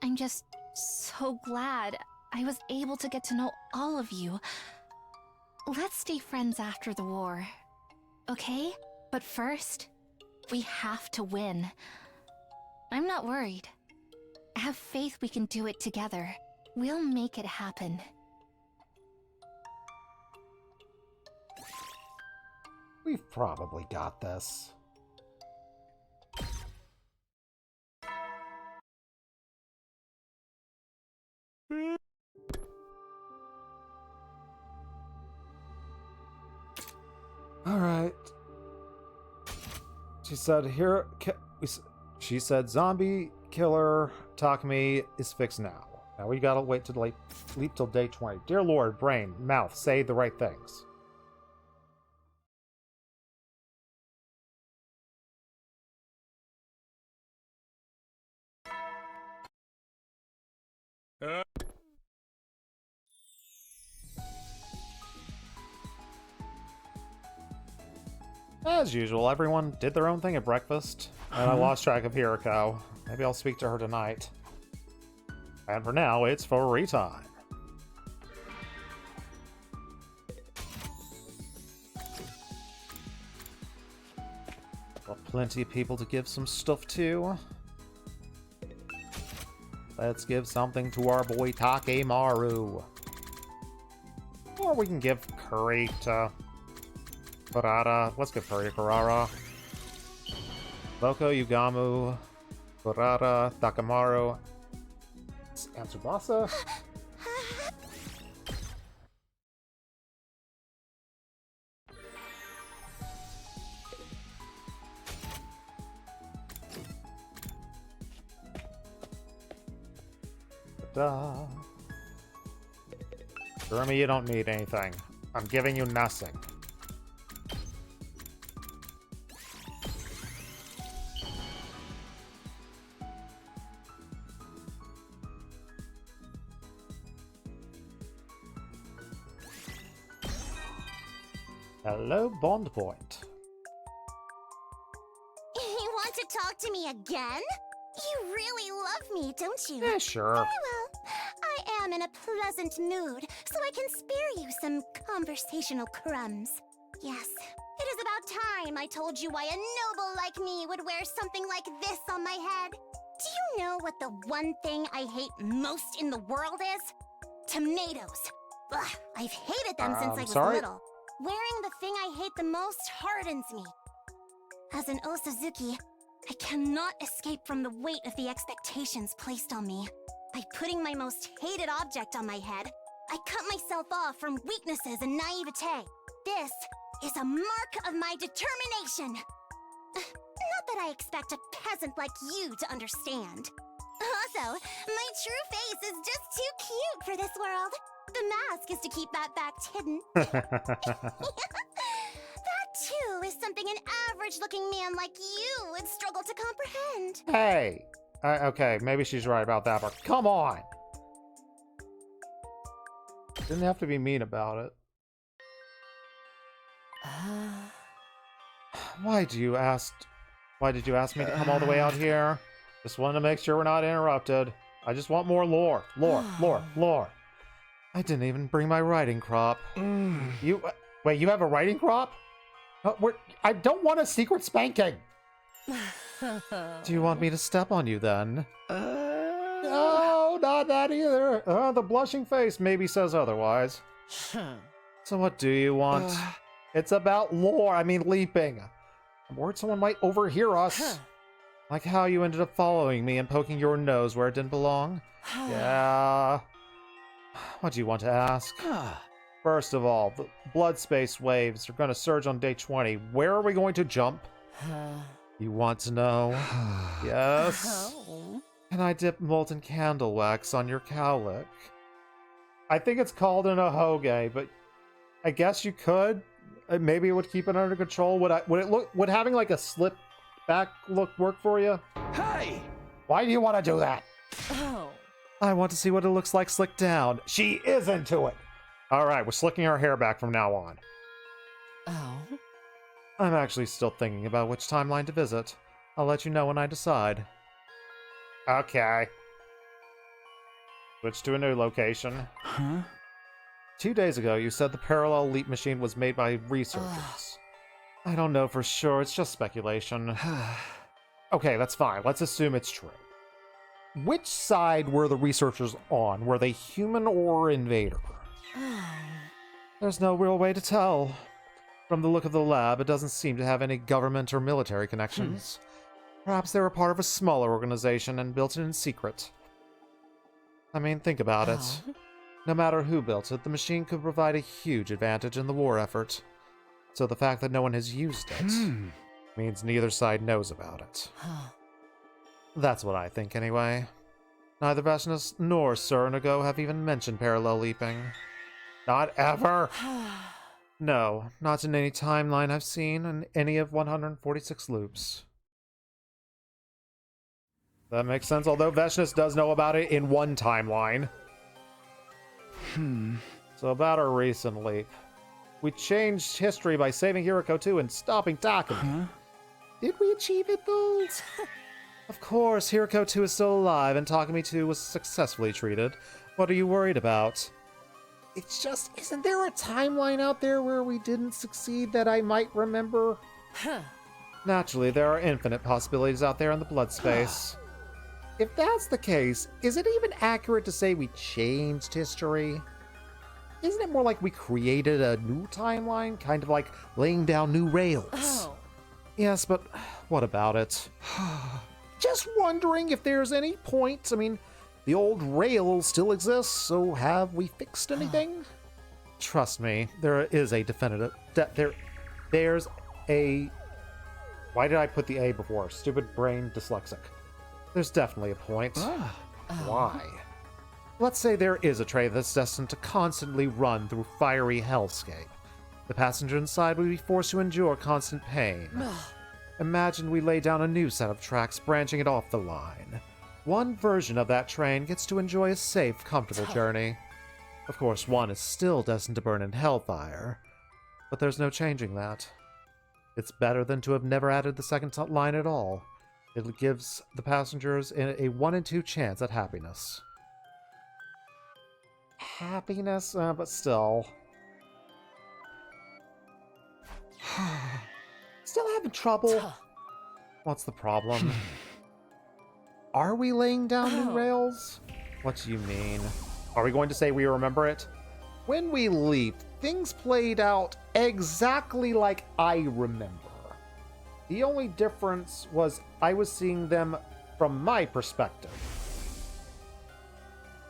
I'm just so glad I was able to get to know all of you. Let's stay friends after the war, okay? But first, we have to win. I'm not worried. I have faith we can do it together. We'll make it happen. We've probably got this. Alright. She said, she said, zombie killer Takumi is fixed now. Now we gotta wait to leap till day 20. Dear Lord, brain, mouth, say the right things. As usual, everyone did their own thing at breakfast, and I lost track of Hiriko. Maybe I'll speak to her tonight. And for now, it's free time. Got plenty of people to give some stuff to. Let's give something to our boy Takemaru. Or we can give curry to Kurara. Let's give curry to Kurara. Boko, Yugamu, Kurara, Takemaru, and Tsubasa. Jeremy, you don't need anything. I'm giving you nothing. Hello, Bond Point. You want to talk to me again? You really love me, don't you? Yeah, sure. Very well. I am in a pleasant mood, so I can spare you some conversational crumbs. Yes, it is about time I told you why a noble like me would wear something like this on my head. Do you know what the one thing I hate most in the world is? Tomatoes. Ugh, I've hated them since I was little. Wearing the thing I hate the most hardens me. As an Osazuki, I cannot escape from the weight of the expectations placed on me. By putting my most hated object on my head, I cut myself off from weaknesses and naivete. This is a mark of my determination. Not that I expect a peasant like you to understand. Also, my true face is just too cute for this world. The mask is to keep that fact hidden. That too is something an average-looking man like you would struggle to comprehend. Hey! Okay, maybe she's right about that, but come on! Didn't have to be mean about it. Why do you ask Why did you ask me to come all the way out here? Just wanted to make sure we're not interrupted. I just want more lore. Lore. I didn't even bring my riding crop. Wait, you have a riding crop? I don't want a secret spanking. Do you want me to step on you then? No, not that either. The blushing face maybe says otherwise. So what do you want? It's about lore, leaping. I'm worried someone might overhear us. Like how you ended up following me and poking your nose where it didn't belong. Yeah. What do you want to ask? First of all, the blood space waves are going to surge on day 20. Where are we going to jump? You want to know? Yes. Can I dip molten candle wax on your cowlick? I think it's called an ahoge, but I guess you could. Maybe it would keep it under control. Would having like a slip back look work for you? Hey! Why do you want to do that? Oh. I want to see what it looks like slicked down. She is into it. All right, we're slicking our hair back from now on. Oh? I'm actually still thinking about which timeline to visit. I'll let you know when I decide. Okay. Switch to a new location. Huh? 2 days ago, you said the parallel leap machine was made by researchers. I don't know for sure, it's just speculation. Okay, that's fine. Let's assume it's true. Which side were the researchers on? Were they human or invader? There's no real way to tell. From the look of the lab, it doesn't seem to have any government or military connections. Perhaps they were part of a smaller organization and built it in secret. Think about it. No matter who built it, the machine could provide a huge advantage in the war effort. So the fact that no one has used it means neither side knows about it. That's what I think anyway. Neither Veshnus nor Surnago have even mentioned parallel leaping. Not ever! No, not in any timeline I've seen in any of 146 loops. That makes sense, although Veshnus does know about it in one timeline. So about our recent leap. We changed history by saving Hiriko 2 and stopping Takumi. Did we achieve it, though? Of course, Hiriko 2 is still alive, and Takumi 2 was successfully treated. What are you worried about? It's just, isn't there a timeline out there where we didn't succeed that I might remember? Naturally, there are infinite possibilities out there in the blood space. If that's the case, is it even accurate to say we changed history? Isn't it more like we created a new timeline? Kind of like laying down new rails? Yes, but what about it? Just wondering if there's any point. The old rails still exist, so have we fixed anything? Trust me, there is a definitive... There's a... Why did I put the A before? Stupid brain dyslexic. There's definitely a point. Why? Let's say there is a train that's destined to constantly run through fiery hellscape. The passenger inside would be forced to endure constant pain. Imagine we lay down a new set of tracks branching it off the line. One version of that train gets to enjoy a safe, comfortable journey. Of course, one is still destined to burn in hellfire, but there's no changing that. It's better than to have never added the second line at all. It gives the passengers a 1 in 2 chance at happiness. Happiness? But still. Still having trouble? What's the problem? Are we laying down new rails? What do you mean? Are we going to say we remember it? When we leaped, things played out exactly like I remember. The only difference was I was seeing them from my perspective.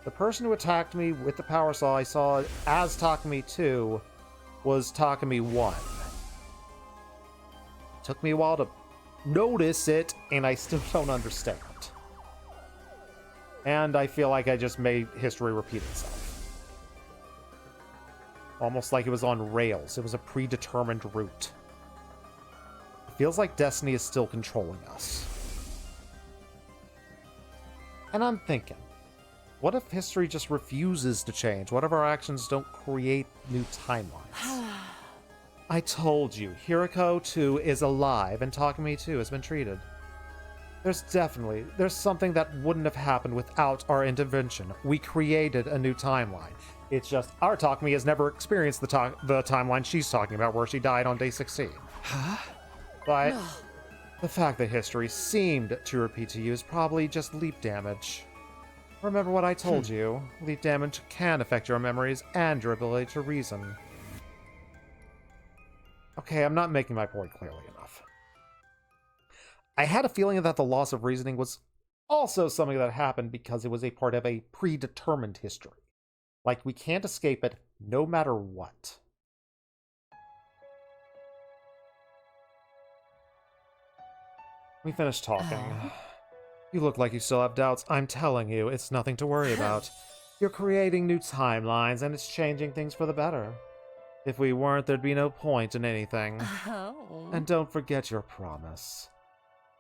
The person who attacked me with the power saw I saw as Takumi 2 was Takumi 1. Took me a while to notice it, and I still don't understand. And I feel like I just made history repeat itself. Almost like it was on rails. It was a predetermined route. It feels like destiny is still controlling us. And I'm thinking, what if history just refuses to change? What if our actions don't create new timelines? I told you, Hiriko too is alive, and Takumi too has been treated. There's something that wouldn't have happened without our intervention. We created a new timeline. It's just our Takumi has never experienced the timeline she's talking about, where she died on day 16. Huh? But the fact that history seemed to repeat to you is probably just leap damage. Remember what I told you. Leap damage can affect your memories and your ability to reason. Okay, I'm not making my point clearly enough. I had a feeling that the loss of reasoning was also something that happened because it was a part of a predetermined history. Like, we can't escape it no matter what. We finished talking. You look like you still have doubts. I'm telling you, it's nothing to worry about. You're creating new timelines, and it's changing things for the better. If we weren't, there'd be no point in anything. And don't forget your promise.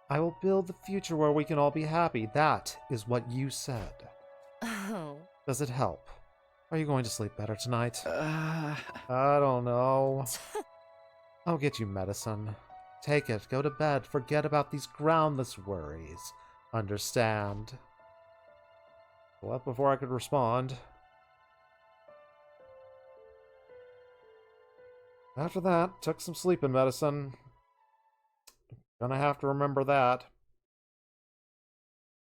I will build the future where we can all be happy. That is what you said. Does it help? Are you going to sleep better tonight? I don't know. I'll get you medicine. Take it, go to bed, forget about these groundless worries. Understand? Left before I could respond. After that, took some sleeping medicine. Gonna have to remember that.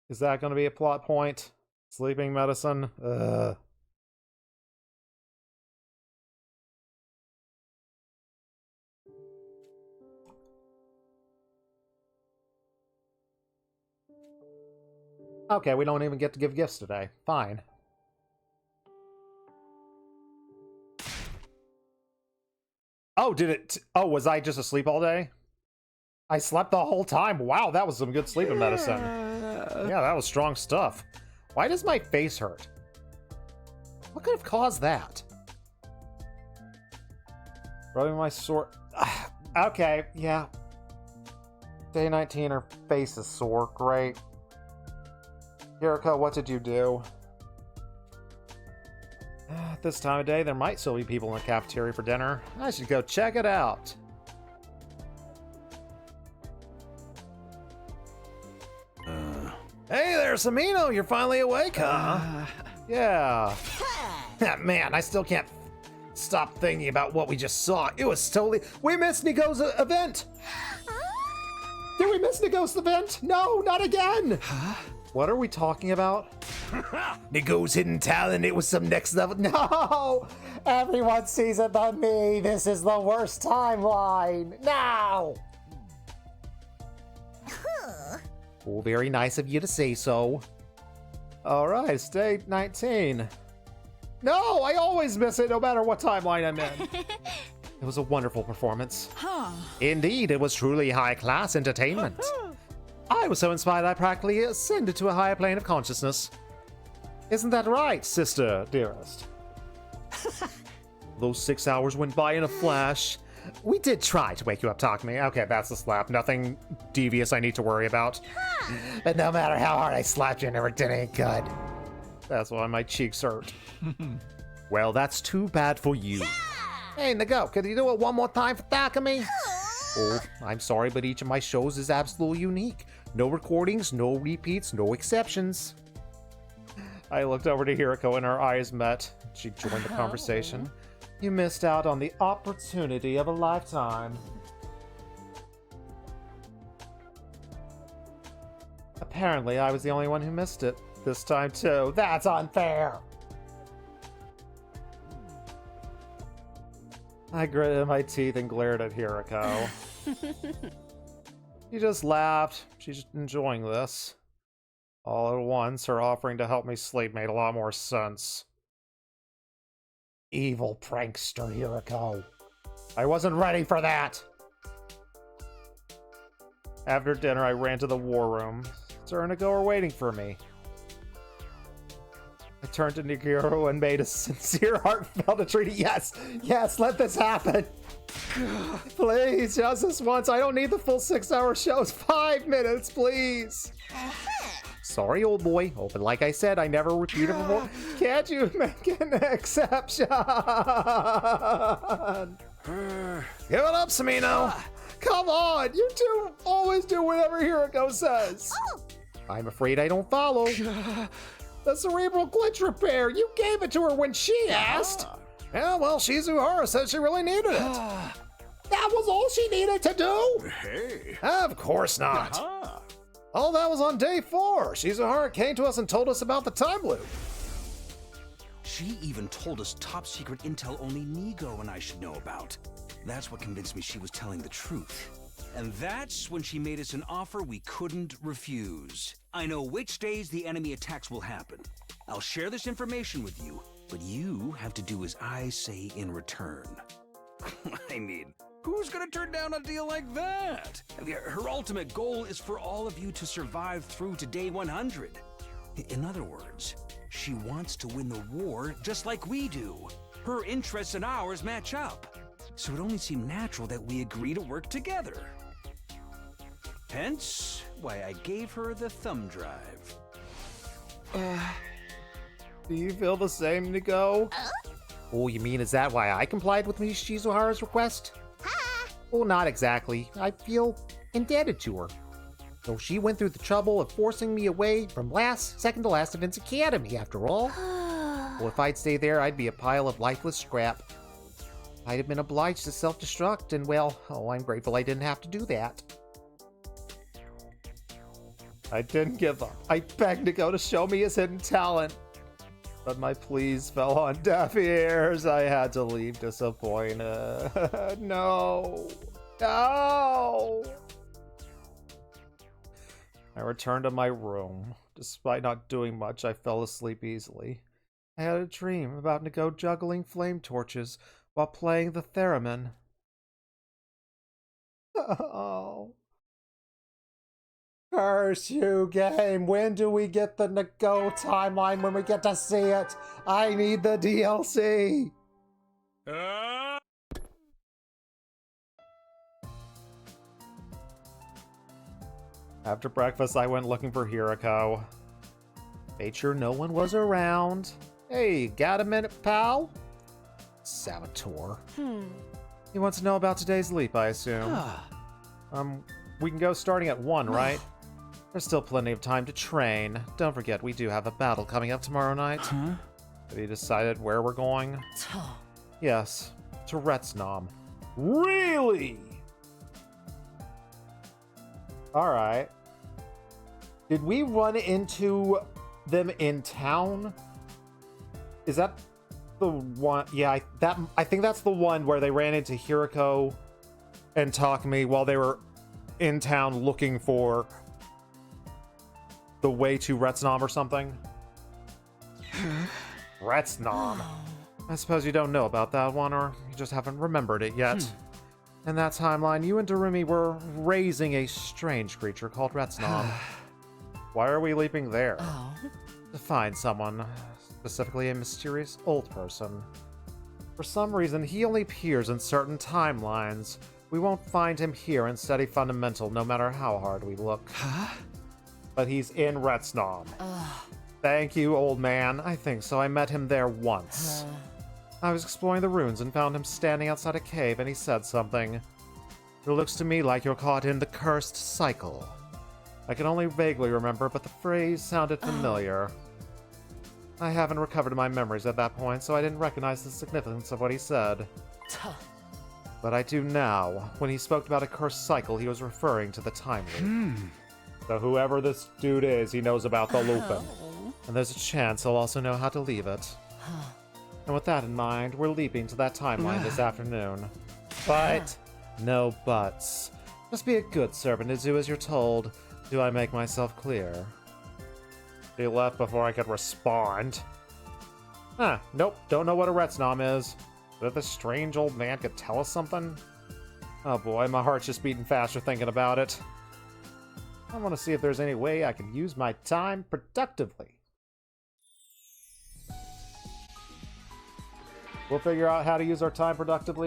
Is that gonna be a plot point? Sleeping medicine? Ugh. Okay, we don't even get to give gifts today. Fine. Oh, did it... Oh, was I just asleep all day? I slept the whole time. Wow, that was some good sleeping medicine. Yeah, that was strong stuff. Why does my face hurt? What could have caused that? Rubbing my sore... Okay, yeah. Day 19, her face is sore. Great. Hiriko, what did you do? At this time of day, there might still be people in the cafeteria for dinner. I should go check it out. Hey there, Samino! You're finally awake, huh? Yeah. Man, I still can't stop thinking about what we just saw. It was totally... We missed Nigo's event! Did we miss Nigo's event? No, not again! Huh? What are we talking about? Nigo's hidden talent, it was some next level. No! Everyone sees it but me. This is the worst timeline. No! Oh, very nice of you to say so. Alright, it's day 19. No, I always miss it no matter what timeline I'm in. It was a wonderful performance. Indeed, it was truly high-class entertainment. I was so inspired I practically ascended to a higher plane of consciousness. Isn't that right, sister, dearest? Those 6 hours went by in a flash. We did try to wake you up, Takumi. Okay, that's the slap. Nothing devious I need to worry about. But no matter how hard I slapped you, it never did any good. That's why my cheeks hurt. Well, that's too bad for you. Hey, Nigo, could you do it one more time for Takumi? Oh, I'm sorry, but each of my shows is absolutely unique. No recordings, no repeats, no exceptions. I looked over to Hiriko and our eyes met. She joined the conversation. You missed out on the opportunity of a lifetime. Apparently, I was the only one who missed it. This time, too. That's unfair! I gritted my teeth and glared at Hiriko. She just laughed. She's enjoying this. All at once, her offering to help me sleep made a lot more sense. Evil prankster Hiriko. I wasn't ready for that! After dinner, I ran to the war room. Sir and Nigo were waiting for me. I turned to Nigiro and made a sincere, heartfelt entreaty. Yes, yes, let this happen. Please, just this once. I don't need the full 6-hour shows. 5 minutes, please. Sorry, old boy. Oh, but like I said, I never repeated before. Can't you make an exception? Give it up, Samino. Come on, you two always do whatever Hiroko says. I'm afraid I don't follow. The cerebral glitch repair, you gave it to her when she asked. Yeah, well, Shizuhara said she really needed it. That was all she needed to do? Hey. Of course not. All that was on day 4. Shizuhara came to us and told us about the time loop. She even told us top secret intel only Nigo and I should know about. That's what convinced me she was telling the truth. And that's when she made us an offer we couldn't refuse. I know which days the enemy attacks will happen. I'll share this information with you, but you have to do as I say in return. I mean, who's gonna turn down a deal like that? Her ultimate goal is for all of you to survive through to day 100. In other words, she wants to win the war just like we do. Her interests and ours match up. So it only seemed natural that we agree to work together. Hence, why I gave her the thumb drive. Do you feel the same, Nico? Oh, you mean is that why I complied with Shizuhara's request? Oh, not exactly. I feel indebted to her. So she went through the trouble of forcing me away from second to last of Vince Academy, after all. Well, if I'd stay there, I'd be a pile of lifeless scrap. I'd have been obliged to self-destruct, and well, I'm grateful I didn't have to do that. I didn't give up. I begged Nico to show me his hidden talent. But my pleas fell on deaf ears. I had to leave disappointed. No. I returned to my room. Despite not doing much, I fell asleep easily. I had a dream about Nico juggling flame torches while playing the theremin. Oh. Curse you, game. When do we get the Nico timeline when we get to see it? I need the DLC. After breakfast, I went looking for Hiroko. Made sure no one was around. Hey, got a minute, pal? Saboteur. He wants to know about today's leap, I assume. We can go starting at 1, right? There's still plenty of time to train. Don't forget, we do have a battle coming up tomorrow night. Have you decided where we're going? Yes, to Retsnam. Really? Alright. Did we run into them in town? Is that the one? Yeah, I think that's the one where they ran into Hiroko and Takumi while they were in town looking for the way to Retsnam or something. Retsnam. I suppose you don't know about that one, or you just haven't remembered it yet. In that timeline, you and Darumi were raising a strange creature called Retsnam. Why are we leaping there? To find someone, specifically a mysterious old person. For some reason, he only appears in certain timelines. We won't find him here in Steady Fundamental, no matter how hard we look. But he's in Retsnam. Thank you, old man. I think so. I met him there once. I was exploring the ruins and found him standing outside a cave, and he said something. It looks to me like you're caught in the cursed cycle. I can only vaguely remember, but the phrase sounded familiar. I haven't recovered my memories at that point, so I didn't recognize the significance of what he said. But I do now. When he spoke about a cursed cycle, he was referring to the time loop. So whoever this dude is, he knows about the looping. And there's a chance he'll also know how to leave it. And with that in mind, we're leaping to that timeline this afternoon. But, no buts. Just be a good servant and do as you're told. Do I make myself clear? He left before I could respond. Nope, don't know what a Retsnam is. But if this strange old man could tell us something? Oh boy, my heart's just beating faster thinking about it. I want to see if there's any way I can use my time productively. We'll figure out how to use our time productively